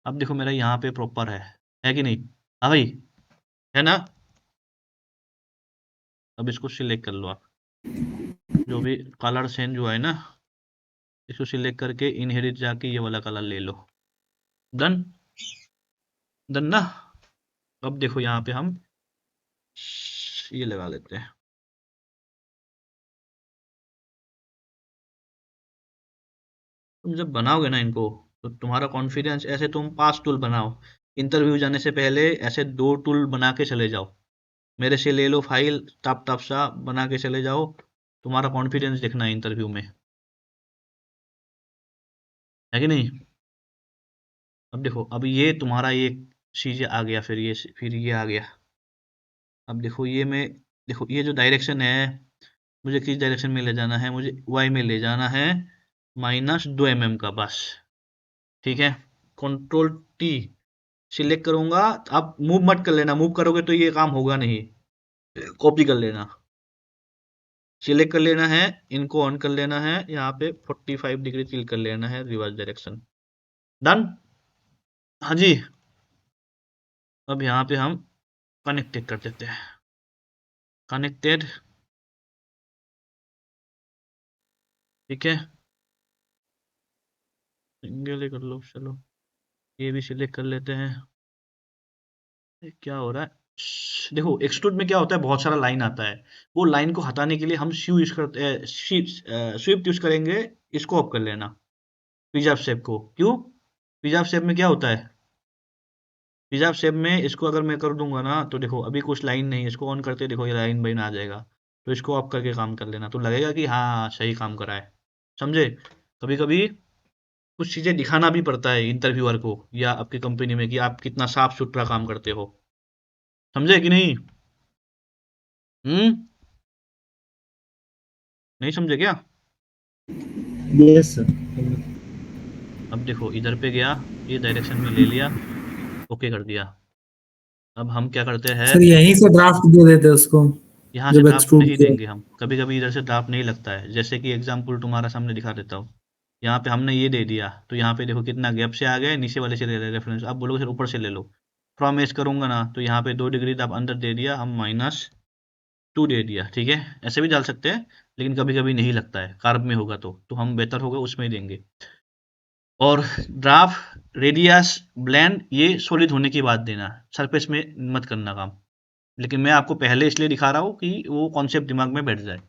अब देखो मेरा यहाँ पे प्रॉपर है कि नहीं? हाँ भाई, है ना? अब इसको सिलेक्ट कर लो आप, जो भी कलर चेंज हुआ है ना, इसको सिलेक्ट करके इनहेरिट जाके ये वाला कलर ले लो। डन डन ना। अब देखो यहाँ पे हम ये लगा लेते हैं। तुम जब बनाओगे ना इनको तो तुम्हारा कॉन्फिडेंस, ऐसे तुम 5 टूल बनाओ, इंटरव्यू जाने से पहले ऐसे 2 टूल बना के चले जाओ, मेरे से ले लो फाइल, टप टप सा बना के चले जाओ, तुम्हारा कॉन्फिडेंस देखना है इंटरव्यू में, है कि नहीं? अब देखो, अब ये तुम्हारा ये चीज़ें आ गया, फिर ये आ गया। अब देखो देखो ये जो डायरेक्शन है, मुझे किस डायरेक्शन में ले जाना है? मुझे वाई में ले जाना है, -2 mm का बस। ठीक है, कंट्रोल टी सिलेक्ट करूंगा। आप मूव मत कर लेना, मूव करोगे तो ये काम होगा नहीं, कॉपी कर लेना। सिलेक्ट कर लेना है, इनको ऑन कर लेना है, यहाँ पे 45 डिग्री टिल्ट कर लेना है, रिवर्स डायरेक्शन। डन। हाँ जी। अब यहाँ पे हम कनेक्टेड कर देते हैं, कनेक्टेड। ठीक है, सिंगल ही कर लो, चलो ये भी सिलेक्ट कर लेते हैं। ये क्या हो रहा है? देखो एक्सट्रूड में क्या होता है, बहुत सारा लाइन आता है, वो लाइन को हटाने के लिए हम स्यू यूज करते हैं, स्विफ्ट यूज करेंगे। इसको ऑफ कर लेना, पिज़्ज़ा शेप को। क्यों? पिज़्ज़ा शेप में क्या होता है? पिज़्ज़ा शेप में इसको अगर मैं कर दूंगा ना, तो देखो अभी कुछ लाइन नहीं है, इसको ऑन करते देखो ये लाइन बाइन आ जाएगा, तो इसको ऑफ करके काम कर लेना, तो लगेगा कि हाँ सही काम करा है। समझे? कभी कभी कुछ चीज़ें दिखाना भी पड़ता है इंटरव्यूअर को या आपकी कंपनी में कि आप कितना साफ सुथरा काम करते हो। समझे कि नहीं? नहीं समझे क्या? Yes sir. अब देखो इधर पे गया, ये डायरेक्शन में ले लिया, ओके कर दिया। अब हम क्या करते हैं, सर यहीं से ड्राफ्ट दे देते उसको यहाँ से जब ड्राफ्ट एक्सट्रूड नहीं किया। देंगे हम, कभी कभी इधर से ड्राफ्ट नहीं लगता है। जैसे कि एग्जाम्पल तुम्हारा सामने दिखा देता हूँ, यहाँ पे हमने ये दे दिया, तो यहाँ पे देखो कितना गैप से आ गया, नीचे वाले से ले रहे रेफरेंस। अब बोलोगे सर ऊपर से ले लो, फ्रॉम एज करूंगा ना, तो यहाँ पे 2 डिग्री आप अंदर दे दिया, हम -2 दे दिया। ठीक है, ऐसे भी डाल सकते हैं, लेकिन कभी कभी नहीं लगता है, कार्ब में होगा तो हम बेहतर होगा उसमें ही देंगे। और ड्राफ्ट, रेडियस, ब्लेंड ये सॉलिड होने के बाद देना, सरफेस में मत करना काम। लेकिन मैं आपको पहले इसलिए दिखा रहा हूँ कि वो कॉन्सेप्ट दिमाग में बैठ जाए।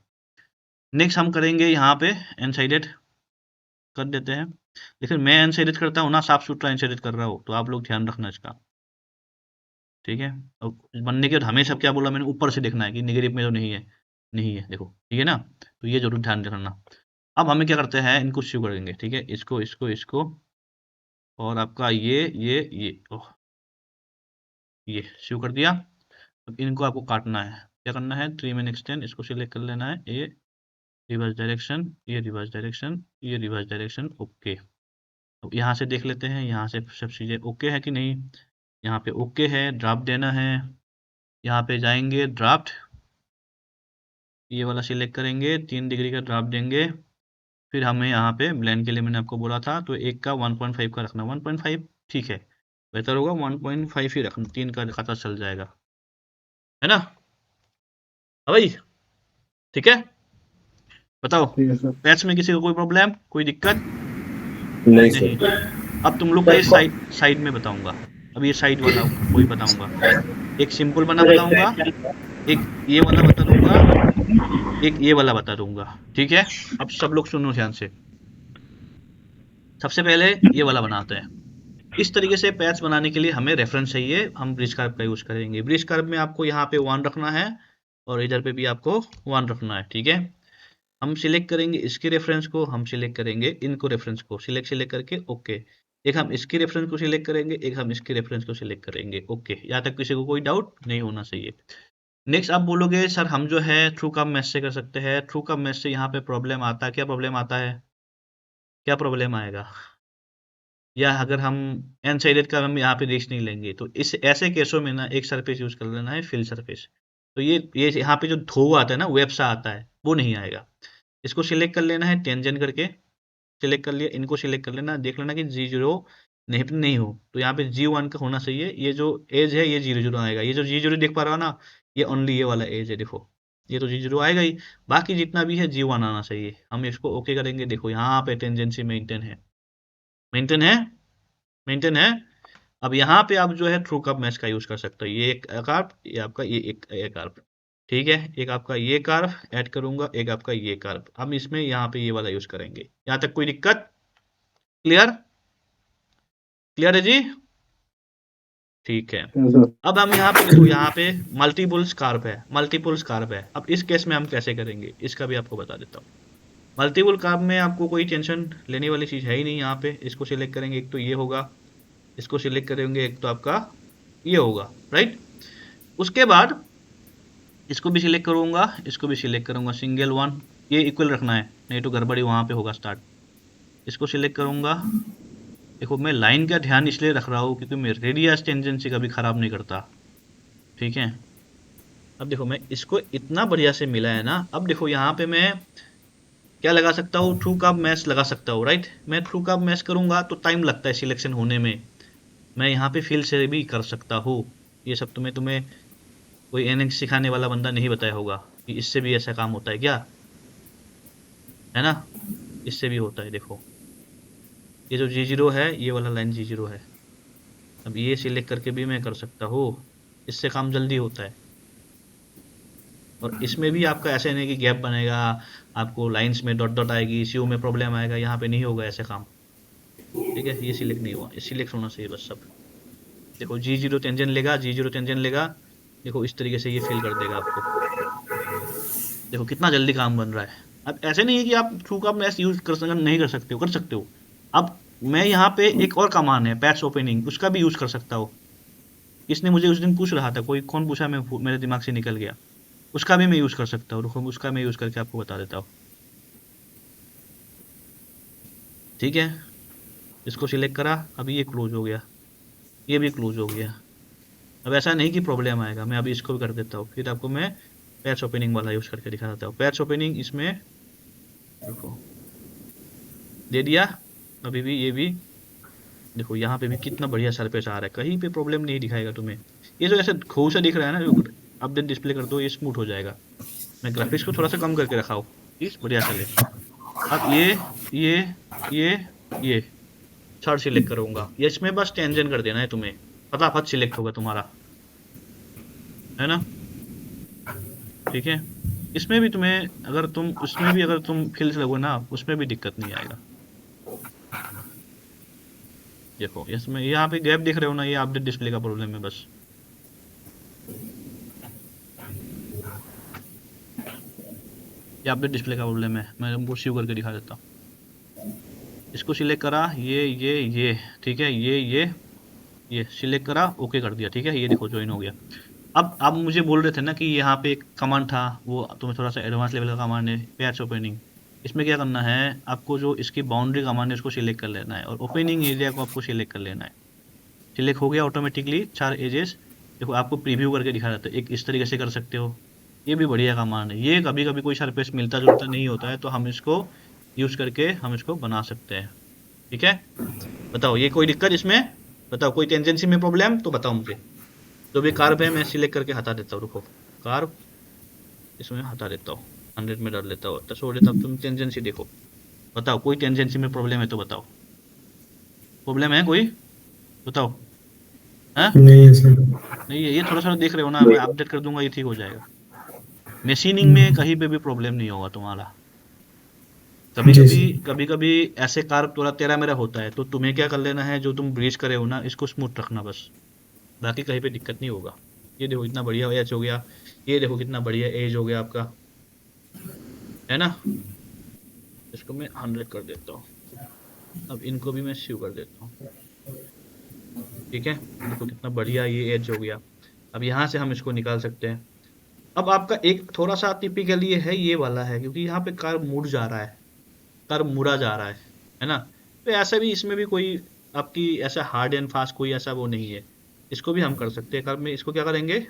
नेक्स्ट हम करेंगे यहाँ पे एनसाइडेड कर देते हैं, लेकिन मैं एनसाइडेड करता हूँ ना, साफ सुथरा एनसाइडेड कर रहा हूँ, तो आप लोग ध्यान रखना इसका। ठीक है, और बनने के बाद हमेशा क्या बोला मैंने, ऊपर से देखना है कि नेगेटिव में तो नहीं है, नहीं है, देखो ठीक है ना, तो ये जरूर ध्यान रखना। अब हमें क्या करते हैं, इनको शिव करेंगे। ठीक है, इसको इसको इसको और आपका ये ओह, ये शिव कर दिया। अब इनको आपको काटना है, क्या करना है, ट्रिम एंड एक्सटेंड, इसको सिलेक्ट कर लेना है, ये रिवर्स डायरेक्शन, ये रिवर्स डायरेक्शन, ये रिवर्स डायरेक्शन, ओके। अब यहाँ से देख लेते हैं, यहाँ से सब चीज़ें ओके है कि नहीं। यहाँ पे ओके है, ड्राफ्ट देना है, यहाँ पे जाएंगे ड्राफ्ट, ये वाला सिलेक्ट करेंगे, 3 डिग्री का ड्राफ्ट देंगे। फिर हमें यहाँ पे ब्लेंड के लिए मैंने आपको बोला था, तो एक का 1.5 का रखना, 1.5 ठीक है, बेहतर होगा 1.5 ही रखना, 3 का खाता चल जाएगा, है ना? हाँ भाई, ठीक है, बताओ पैच में किसी को कोई प्रॉब्लम, कोई दिक्कत? नहीं नहीं। सर। अब तुम लोग का ये साइड में बताऊंगा, अब ये साइड वाला कोई बताऊंगा, एक सिंपल बना बताऊंगा, एक ये वाला बता दूंगा, एक ये वाला बता दूंगा। ठीक है, अब सब लोग सुनो ध्यान से। सबसे पहले ये वाला बनाते हैं। इस तरीके से पैच बनाने के लिए हमें रेफरेंस चाहिए, हम ब्रिज कर्व का यूज करेंगे। ब्रिज कर्व में आपको यहाँ पे 1 रखना है और इधर पे भी आपको 1 रखना है। ठीक है, हम सिलेक्ट करेंगे इसके रेफरेंस को, हम सिलेक्ट करेंगे इनको रेफरेंस को, सिलेक्ट करके ओके। एक हम इसके रेफरेंस को सिलेक्ट करेंगे, एक हम इसके रेफरेंस को सिलेक्ट करेंगे, ओके। यहाँ तक किसी को कोई डाउट नहीं होना चाहिए। नेक्स्ट आप बोलोगे सर हम जो है थ्रू कम मैश से कर सकते हैं, थ्रू कम मैश से यहाँ पे प्रॉब्लम आता है, क्या प्रॉब्लम आता है, क्या प्रॉब्लम आएगा? या अगर हम एन साइडेड का हम यहाँ पे रेस नहीं लेंगे, तो इस ऐसे केसों में ना एक सरफेस यूज कर लेना है, फिल सरफेस। तो ये यहाँ पे जो धो आता है ना, वेब सा आता है, वो नहीं आएगा। इसको सिलेक्ट कर लेना है टेंजेंट करके, सिलेक्ट कर लिया, इनको सिलेक्ट कर लेना, देख लेना कि G0 नहीं हो, तो यहाँ पे G1 का होना चाहिए। ये जो एज है ये 00 आएगा, ये जो G0 देख पा रहा हो ना, ये ओनली ये वाला एज है, देखो ये तो G0 आएगा ही, बाकी जितना भी है G1 आना चाहिए। हम इसको ओके करेंगे, देखो यहाँ पे टेंजेंसी मेंटेन है, मेंटेन है, मेंटेन है। अब यहाँ पे आप जो है थ्रू कर्व मैश का यूज कर सकते हो, ये एक कर्व, ये आपका ये एक कर्व, ठीक है। एक आपका ये कर्व ऐड करूंगा, एक आपका ये कर्व। हम इसमें यहाँ पे ये वाला यूज करेंगे। यहाँ तक कोई दिक्कत? क्लियर? क्लियर है जी? ठीक है। अब हम यहाँ पे देखो, यहाँ पे मल्टीपल स्कार्प है, मल्टीपल स्कार्प है। अब इस केस में हम कैसे करेंगे, इसका भी आपको बता देता हूँ। मल्टीपल कार्ब में आपको कोई टेंशन लेने वाली चीज़ है ही नहीं। यहाँ पे इसको सिलेक्ट करेंगे, एक तो ये होगा, इसको सिलेक्ट करेंगे, एक तो आपका ये होगा, राइट। उसके बाद इसको भी सिलेक्ट करूँगा, इसको भी सिलेक्ट करूँगा, सिंगल वन, ये इक्वल रखना है, नहीं तो गड़बड़ी वहाँ पे होगा स्टार्ट। इसको सिलेक्ट करूँगा। देखो मैं लाइन का ध्यान इसलिए रख रहा हूँ क्योंकि मैं रेडियस टेंजेंसी कभी ख़राब नहीं करता, ठीक है। अब देखो मैं इसको इतना बढ़िया से मिला है ना। अब देखो यहाँ पे मैं क्या लगा सकता हूँ, थ्रू कर्व मैश लगा सकता हूँ, राइट। मैं थ्रू कर्व मैश करूँगा तो टाइम लगता है सिलेक्शन होने में। मैं यहाँ पे फिल से भी कर सकता हूँ। ये सब तुम्हें कोई एनएक्स सिखाने वाला बंदा नहीं बताया होगा कि इससे भी ऐसा काम होता है क्या, है ना, इससे भी होता है। देखो ये जो G0 है, ये वाला लाइन G0 है। अब ये सिलेक्ट करके भी मैं कर सकता हूँ, इससे काम जल्दी होता है। और इसमें भी आपका ऐसे नहीं कि गैप बनेगा, आपको लाइंस में डॉट डॉट आएगी, सीओ में प्रॉब्लम आएगा, यहाँ पे नहीं होगा ऐसे काम, ठीक है। ये सिलेक्ट नहीं हुआ, ये सिलेक्ट होना चाहिए बस सब। देखो G0 टेंजेंट लेगा, G0 टेंजेंट लेगा, देखो इस तरीके से ये फिल कर देगा आपको। देखो कितना जल्दी काम बन रहा है। अब ऐसे नहीं है कि आप थ्रू कर्व मैश यूज नहीं कर सकते हो, कर सकते हो। अब मैं यहाँ पे एक और कमांड है पैच ओपनिंग, उसका भी यूज कर सकता हूँ। इसने मुझे उस दिन पूछ रहा था, कोई कौन पूछा, मैं मेरे दिमाग से निकल गया। उसका भी मैं यूज कर सकता हूँ, रुको उसका मैं यूज करके आपको बता देता हूँ, ठीक है। इसको सिलेक्ट करा, अभी ये क्लोज हो गया, ये भी क्लोज हो गया। अब ऐसा नहीं कि प्रॉब्लम आएगा, मैं अभी इसको भी कर देता हूँ, फिर आपको मैं पैच ओपनिंग वाला यूज करके दिखा देता हूँ। पैच ओपनिंग इसमें देखो दे दिया, अभी भी ये भी देखो, यहाँ पे भी कितना बढ़िया सरफेस आ रहा है, कहीं पे प्रॉब्लम नहीं दिखाएगा तुम्हें। ये जो ऐसे खो सा दिख रहा है ना, जो अपडेट डिस्प्ले कर दो, ये स्मूथ हो जाएगा। मैं ग्राफिक्स को थोड़ा सा कम करके रखा हूँ, प्लीज बढ़िया चले। अब ये थर्ड सिलेक्ट करूंगा, ये इसमें बस टेंजेंट कर देना है तुम्हें, फटाफट सिलेक्ट होगा तुम्हारा, है ना, ठीक है। इसमें भी तुम्हें अगर तुम फिल से लगो ना, उसमें भी दिक्कत नहीं आएगा। देखो इसमें यहाँ पे गैप दिख रहे हो ना, ये अपडेट डिस्प्ले का प्रॉब्लम है बस। ये अपडेट डिस्प्ले का प्रॉब्लम है, मैं तुमको सीव करके दिखा देता हूँ। इसको सिलेक्ट करा, ये ठीक है, ये सिलेक्ट करा, ओके कर दिया, ठीक है। ये देखो ज्वाइन हो गया। अब आप मुझे बोल रहे थे ना कि यहाँ पे एक कमांड था, वो तुम्हें थोड़ा सा एडवांस लेवल का कमांड है, पैच ओपनिंग। इसमें क्या करना है, आपको जो इसकी बाउंड्री कमांड है उसको सिलेक्ट कर लेना है, और ओपनिंग एरिया को आपको सिलेक्ट कर लेना है। सिलेक्ट हो गया ऑटोमेटिकली 4 एजेस। देखो आपको प्रीव्यू करके दिखा देता है, एक इस तरीके से कर सकते हो, ये भी बढ़िया कमांड है। ये कभी कभी कोई सरफेस मिलता जुलता नहीं होता है, तो हम इसको यूज करके हम इसको बना सकते हैं, ठीक है। बताओ ये कोई दिक्कत इसमें, बताओ कोई टेंजेंसी में प्रॉब्लम तो बताओ मुझे। जो भी कार्ब है मैं सिलेक्ट करके हटा देता हूँ, रुको कार्ब इसमें हटा देता हूँ, 100 में डाल लेता हूँ, तो छोड़ देता हूँ। तुम टेंजेंसी देखो, बताओ कोई टेंजेंसी में प्रॉब्लम है तो बताओ, प्रॉब्लम है कोई, बताओ। हाँ नहीं है सर। नहीं है, ये थोड़ा सा देख रहे हो ना, मैं अपडेट कर दूंगा, ये ठीक हो जाएगा। मशीनिंग में कहीं पे भी प्रॉब्लम नहीं होगा तुम्हारा। कभी कभी ऐसे कार्ब थोड़ा तेरा मेरा होता है, तो तुम्हें क्या कर लेना है, जो तुम ब्रीज करे हो ना, इसको स्मूथ रखना बस, बाकी कहीं पे दिक्कत नहीं होगा। ये देखो इतना बढ़िया एज हो गया, ये देखो कितना बढ़िया एज हो गया आपका, है ना। इसको मैं 100 कर देता हूँ। अब इनको भी मैं सीव कर देता हूँ, ठीक है। देखो कितना बढ़िया ये एज हो गया। अब यहाँ से हम इसको निकाल सकते हैं। अब आपका एक थोड़ा सा टिपिकली है ये वाला है, क्योंकि यहाँ पे कर्व मुड़ जा रहा है, कर्व मुड़ा जा रहा है ना। तो ऐसा भी इसमें भी कोई आपकी ऐसा हार्ड एंड फास्ट कोई ऐसा वो नहीं है। इसको भी हम कर सकते हैं। कल में इसको क्या करेंगे,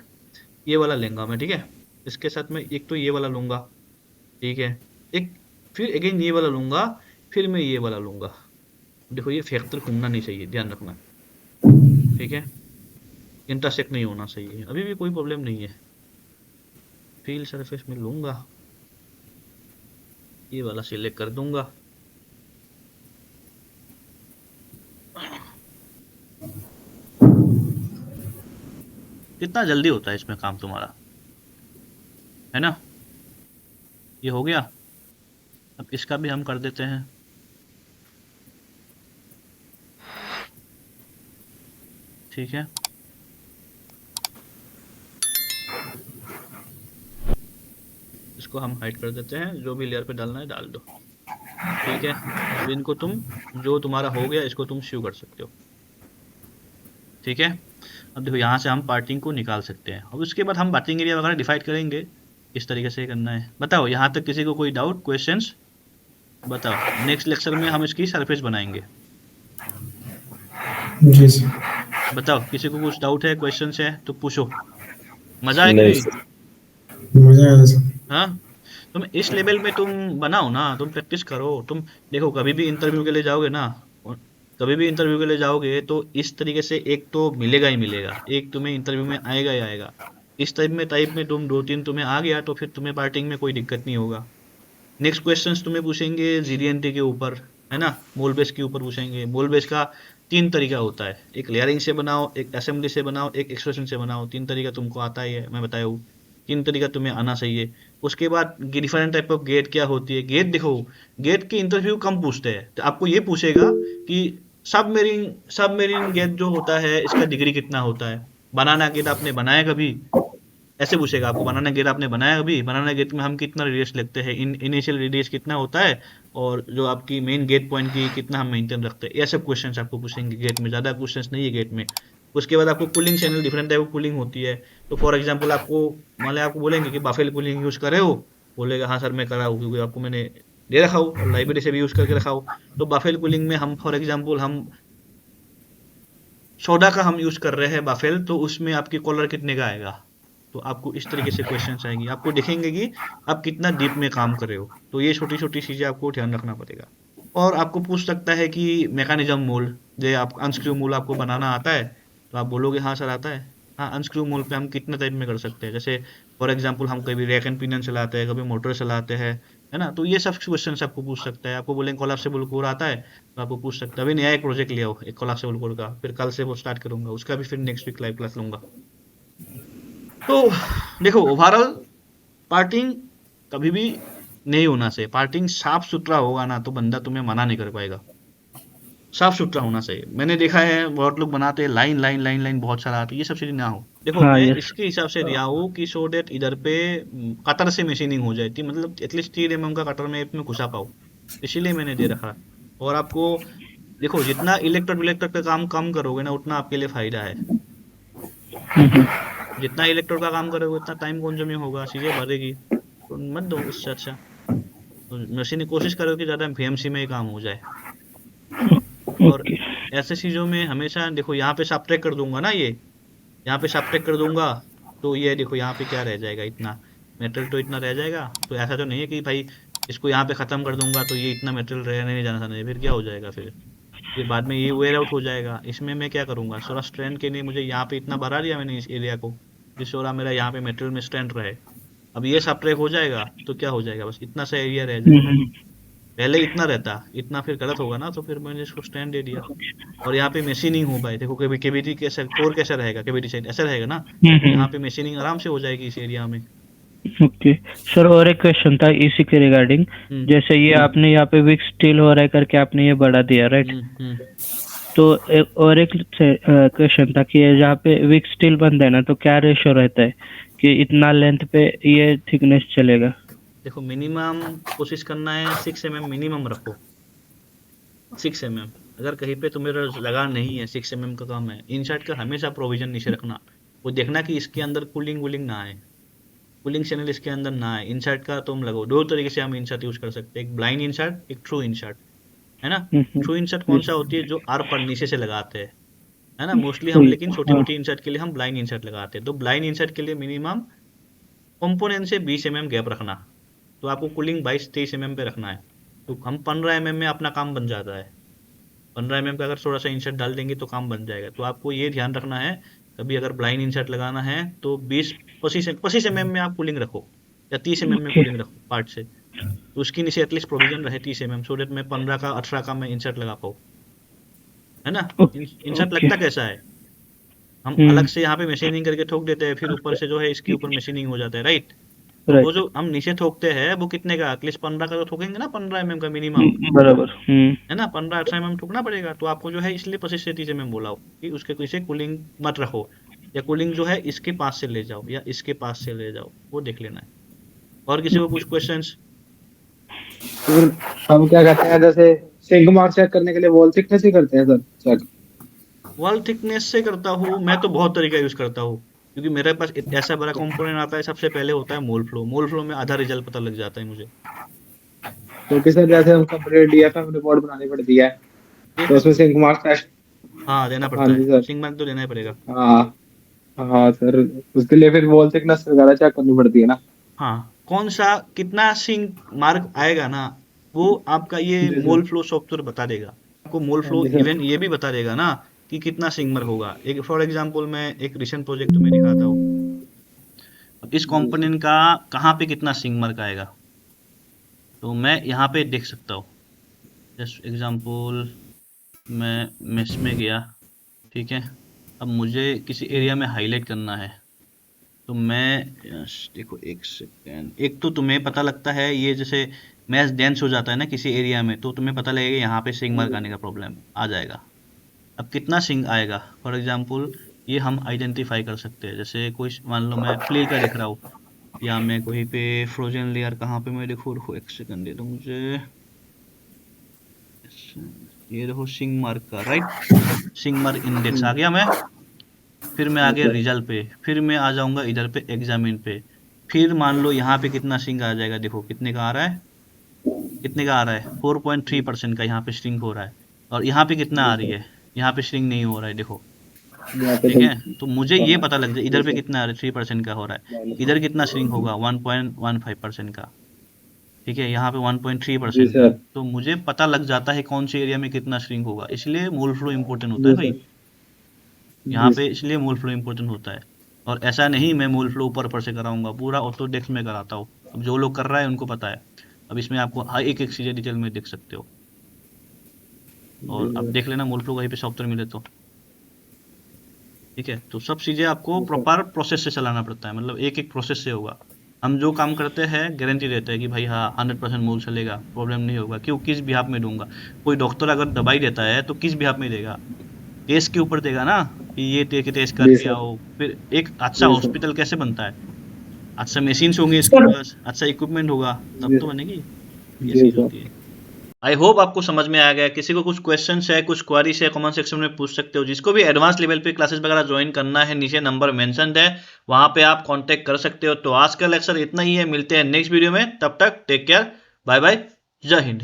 ये वाला लेंगा मैं, ठीक है। इसके साथ में एक तो ये वाला लूँगा, ठीक है, एक फिर अगेन ये वाला लूँगा, फिर मैं ये वाला लूँगा। देखो ये फैक्टर घूमना नहीं चाहिए, ध्यान रखना, ठीक है, इंटरसेक्ट नहीं होना चाहिए, अभी भी कोई प्रॉब्लम नहीं है। फील सरफेस में लूँगा, ये वाला सिलेक्ट कर दूंगा, कितना जल्दी होता है इसमें काम तुम्हारा, है ना। ये हो गया। अब इसका भी हम कर देते हैं। ठीक है, इसको हम हाइड कर देते हैं, जो भी लेयर पे डालना है डाल दो, ठीक है। अब इनको तुम जो तुम्हारा हो गया इसको तुम सेव कर सकते हो, ठीक है। अब देखो यहाँ से हम पार्टिंग को निकाल सकते हैं। अब उसके बाद हम पार्टिंग एरिया वगैरह डिफाइड करेंगे, इस तरीके से करना है। बताओ यहाँ तक किसी को कोई डाउट, क्वेश्चंस बताओ। नेक्स्ट लेक्चर में हम इसकी सरफेस बनाएंगे। जी सर। बताओ किसी को कुछ डाउट है, क्वेश्चंस है तो पूछो। मजा आएगा नहीं नहीं? सर। मजा आया सर। हाँ, तुम इस लेवल में तुम बनाओ ना, तुम प्रैक्टिस करो। तुम देखो कभी भी इंटरव्यू के लिए जाओगे ना, कभी भी इंटरव्यू के लिए जाओगे तो इस तरीके से एक तो मिलेगा ही मिलेगा, एक तुम्हें इंटरव्यू में आएगा ही आएगा। इस टाइप में तुम 2-3 तुम्हें आ गया तो फिर तुम्हें पार्टिंग में कोई दिक्कत नहीं होगा। नेक्स्ट क्वेश्चंस तुम्हें पूछेंगे जीडीएनटी के ऊपर, है ना, मोल बेस के ऊपर पूछेंगे। मोल बेस का 3 तरीका होता है, एक लेयरिंग से बनाओ, एक असेंबली से बनाओ, एक एक्सप्रेशन से बनाओ। 3 तरीका तुमको आता ही है, मैं बताया हूँ। 3 तरीका तुम्हें आना चाहिए। उसके बाद डिफरेंट टाइप ऑफ गेट क्या होती है। गेट देखो, गेट के इंटरव्यू कम पूछते हैं, तो आपको ये पूछेगा कि सबमेरीन गेट जो होता है इसका डिग्री कितना होता है। बनाना गेट आपने बनाया कभी, ऐसे पूछेगा आपको, बनाना गेट आपने बनाया कभी, बनाना गेट में हम कितना रेडियस लगते हैं, इनिशियल रेडियस कितना होता है, और जो आपकी मेन गेट पॉइंट की कितना हम मेंटेन रखते हैं। ये सब क्वेश्चंस आपको पूछेंगे गेट में, ज़्यादा क्वेश्चंस नहीं है गेट में। उसके बाद आपको cooling channel, different type of cooling होती है। तो फॉर एग्जांपल आपको मान लिया आपको बोलेंगे कि बाफेल कूलिंग यूज़ करे हो, बोलेगा हाँ सर मैं करा हूँ, क्योंकि आपको मैंने दे रखा हूँ और लाइब्रेरी से भी यूज़ करके रखा हूँ। तो बाफेल कूलिंग में हम फॉर एग्जाम्पल हम सोडा का हम यूज़ कर रहे हैं बाफेल, तो उसमें आपकी कॉलर कितने का आएगा। तो आपको इस तरीके से क्वेश्चन आएंगे, आपको दिखेंगे कि आप कितना डीप में काम कर रहे हो। तो ये छोटी छोटी चीज़ें आपको ध्यान रखना पड़ेगा। और आपको पूछ सकता है कि मैकेनिज्म मोल्ड, जो आप अनस्क्रू मोल्ड आपको बनाना आता है, तो आप बोलोगे हाँ सर आता है। हाँ, अनस्क्रू मोल्ड पे हम कितने टाइप में कर सकते हैं। जैसे फॉर एग्जांपल हम कभी रैक एंड पिनियन चलाते हैं, कभी मोटर चलाते हैं, है ना। तो ये सब क्वेश्चन आपको पूछ सकता है। आपको बोलेंगे कोलैप्सिबल कोर आता है, तो आपको पूछ सकता है। अभी नया एक प्रोजेक्ट ले आओ एक कोलैप्सिबल कोर का, फिर कल से वो स्टार्ट करूंगा, उसका भी फिर नेक्स्ट वीक लाइव क्लास लूंगा। तो देखो ओवरऑल पार्टिंग कभी भी नहीं होना चाहिए। पार्टिंग साफ सुथरा होगा ना तो बंदा तुम्हें मना नहीं कर पाएगा। साफ सुथरा होना चाहिए। मैंने देखा है बहुत लोग बनाते हैं लाइन लाइन लाइन लाइन बहुत सारा आती है, ये सब चीजें ना हो। देखो हाँ, मैं यस। इसके हिसाब से दिया हूँ कि सो डेट इधर पे कटर से मशीनिंग हो जाती, मतलब एटलीस्ट 3 mm का कटर में इसमें घुसा पाऊँ, इसीलिए मैंने दे रखा। और आपको देखो जितना इलेक्ट्रोड का काम कम करोगे ना उतना आपके लिए फायदा है। जितना इलेक्ट्रोड का काम करोगे उतना टाइम कंज्यूमिंग होगा, चीजें बढ़ेगी, तो मत दो इससे अच्छा। तो मशीन कोशिश करो कि ज़्यादा VMC में ही काम हो जाए। और ऐसे चीज़ों में हमेशा देखो, यहाँ पे सब्ट्रैक्ट कर दूंगा ना, ये यहाँ पे सब्ट्रैक्ट कर दूंगा, तो ये देखो यहाँ पे क्या रह जाएगा, इतना मेटेरियल तो इतना रह जाएगा। तो ऐसा तो नहीं है कि भाई इसको यहाँ पे ख़त्म कर दूंगा तो ये इतना मेटेरियल रहने नहीं जाना नहीं, फिर क्या हो जाएगा, फिर बाद में ये वेयर आउट हो जाएगा। इसमें मैं क्या करूँगा, थोड़ा स्ट्रेंथ के लिए मुझे यहाँ पे इतना बढ़ा दिया मैंने इस एरिया को, जिससे थोड़ा मेरा यहाँ पे मेटेरियल में स्ट्रेंथ रहे। अब ये सब्ट्रैक्ट हो जाएगा तो क्या हो जाएगा, बस इतना सा एरिया रह जाएगा। पहले इतना रहता, इतना फिर गलत होगा ना, तो फिर मैंने इसको स्टैंड दे दिया। और यहाँ पे मशीनिंग हो पाए, देखो कभी केवीटी कैसा, कोर कैसा रहेगा, केवीटी साइड ऐसा रहेगा ना, यहाँ पे मशीनिंग आराम से हो जाएगी इस एरिया में। ओके सर, और एक क्वेश्चन था इसी के रिगार्डिंग। जैसे ये आपने यहाँ पे विक स्टील हो रहा है करके आपने ये बढ़ा दिया, राइट। तो और एक क्वेश्चन था कि ये जहाँ पे विक स्टील बंद है ना, तो क्या रेशो रहता है कि इतना लेंथ पे ये थिकनेस चलेगा। देखो मिनिमम कोशिश करना है 6 mm मिनिमम रखो, 6 mm। अगर कहीं पे तुम्हें लगा नहीं है 6 mm का काम है, इनसाइड का हमेशा प्रोविजन नीचे रखना। वो देखना कि इसके अंदर कूलिंग वूलिंग ना आए, कूलिंग चैनल इसके अंदर ना आए। इनसाइड का तुम लगाओ, 2 तरीके से हम इनसाइड यूज कर सकते हैं, एक ब्लाइंड इनसाइड, एक ट्रू इनसाइड। है ना। थ्रू इंसर्ट कौन सा होती है, जो आर पर नीचे से लगाते हैं, है ना। मोस्टली हम लेकिन छोटी मोटी इंसर्ट के लिए हम ब्लाइंड इंसर्ट लगाते हैं। तो ब्लाइंड इंसर्ट के लिए मिनिमम कंपोनेंट से 20 mm गैप रखना। तो आपको कूलिंग 22-23 mm पे रखना है। तो हम 15 mm में अपना काम बन जाता है। 15 mm का अगर थोड़ा सा इंसर्ट डाल देंगे तो काम बन जाएगा। तो आपको ये ध्यान रखना है, कभी अगर ब्लाइंड इंसर्ट लगाना है तो 25 mm में आप कूलिंग रखो, या 30 mm में कूलिंग रखो पार्ट से। तो उसकी नीचे एटलीस्ट प्रोविजन रहे 30 mm, सो डेट मैं 15 का 18 का मैं इंसर्ट लगा पाऊँ, है ना। इंसर्ट लगता कैसा है, हम अलग से यहाँ पे मशीनिंग करके ठोक देते हैं, फिर ऊपर से जो है इसके ऊपर मशीनिंग हो जाता है, राइट। तो वो जो हम नीचे ठोकते हैं वो कितने का, एटलीस्ट 15 का तो ठोकेंगे ना, 15 mm का मिनिमम, बराबर। है ना। 15-18 mm ठोकना पड़ेगा। तो आपको जो है इसलिए 25 से 30 mm बोला हो कि उसके पीछे कूलिंग मत रखो, या कूलिंग जो है इसके पास से ले जाओ या इसके पास से ले जाओ, वो देख लेना है। और किसी को कुछ क्वेश्चंस? सर हम क्या करते हैं, जैसे सिंक मार्क चेक करने के लिए वॉल थिकनेस ही करते हैं सर चेक। वॉल थिकनेस से करता हूँ मैं तो बहुत तरीका यूज करता हूँ, क्योंकि मेरे पास ऐसा बड़ा कंपोनेंट आता है। सबसे पहले होता है मोल फ्लो। मोल फ्लो में आधा रिजल्ट पता लग जाता है मुझे। क्योंकि सर जैसे हम कंप्लीट डीएफएम रिपोर्ट बनानी पड़ती है, तो उसमें सिंक मार्क टेस्ट। हाँ देना हाँ पड़ता जी है, सर। सिंक मार्क तो देना ही पड़ेगा। हाँ हाँ सर, उसके लिए फिर वॉल थिकनेस वगैरह चेक करनी पड़ती है ना। हाँ, कौन सा कितना सिंक मार्क आएगा ना, वो आपका ये मोल फ्लो सॉफ्टवेयर बता देगा आपको। मोल फ्लो इवन ये भी बता देगा ना कि कितना सिंक मार्क होगा। एक फॉर एग्जांपल मैं एक रिसेंट प्रोजेक्ट तुम्हें दिखाता हूँ। इस कंपोनेंट का कहाँ पे कितना सिंक मार्क आएगा, तो मैं यहाँ पे देख सकता हूँ। जस्ट एग्जांपल मैं मेश में गया, ठीक है। अब मुझे किसी एरिया में हाईलाइट करना है, तो मैं देखो एक सेकेंड, एक तो तुम्हें पता लगता है ये जैसे मैच डेंस हो जाता है ना किसी एरिया में, तो तुम्हें पता लगेगा यहाँ पे सिंक मार्क आने का प्रॉब्लम आ जाएगा। अब कितना सिंक आएगा, फॉर एग्जांपल ये हम आइडेंटिफाई कर सकते हैं। जैसे कोई मान लो मैं फ्ली का देख रहा हूँ, या मैं कोई पे फ्रोजन लेयर कहाँ पे मैं देखो एक सेकंड दे दो मुझे। ये देखो सिंक मार्क का, राइट, सिंक मार्क इंडेक्स आ गया। मैं फिर मैं आ गया रिजल्ट पे, फिर मैं आ जाऊंगा इधर पे एग्जामिन पे। फिर मान लो यहाँ पे कितना सिंक आ जाएगा, देखो कितने का आ रहा है, कितने का आ रहा है 4.3% का यहाँ पे श्रिंक हो रहा है। और यहाँ पे कितना आ रही है, यहाँ पे श्रिंक नहीं हो रहा है, देखो ठीक है। तो मुझे ये पता लग जाए इधर पे कितना आ रहा है, 3% का हो रहा है, इधर कितना श्रिंक होगा 1.15% का, ठीक है, यहाँ पे 1.3% का। तो मुझे पता लग जाता है कौन से एरिया में कितना श्रिंक होगा। इसलिए मोल फ्लो इम्पोर्टेंट होता है भाई यहाँ पे, इसलिए मोल फ्लो इम्पोर्टेंट होता है। और ऐसा नहीं मैं मोल फ्लो ऊपर से कराऊंगा, पूरा ऑटोडेस्क में कराता हूँ। अब जो लोग कर रहा है उनको पता है। अब इसमें आपको हर एक चीज़ें डिटेल में देख सकते हो। और अब देख लेना मोल फ्लो कहीं पे सॉफ्टवेयर मिले तो, ठीक है। तो सब चीज़ें आपको प्रॉपर प्रोसेस से चलाना पड़ता है, मतलब एक एक प्रोसेस से होगा। हम जो काम करते हैं गारंटी देते हैं कि भाई हाँ 100% मोल चलेगा, प्रॉब्लम नहीं होगा। क्यों, किस बिहाफ में दूंगा। कोई डॉक्टर अगर दवाई देता है तो किस बिहाफ में देगा, टेस्ट के ऊपर देगा ना, कि ये टेस्ट करके आओ। फिर एक अच्छा हॉस्पिटल कैसे बनता है, अच्छा मशीन्स होंगे इसके पास, अच्छा इक्विपमेंट होगा, तब तो बनेगी। ये चीज होती है। आई होप आपको समझ में आ गया। किसी को कुछ क्वेश्चन है, कुछ क्वेरीज है, कमेंट सेक्शन में पूछ सकते हो। जिसको भी एडवांस लेवल पे क्लासेस वगैरह ज्वाइन करना है, नीचे नंबर मेंशन है, वहां पे आप कांटेक्ट कर सकते हो। तो आज का लेक्चर इतना ही है, मिलते हैं नेक्स्ट वीडियो में, तब तक टेक केयर, बाय बाय, जय हिंद।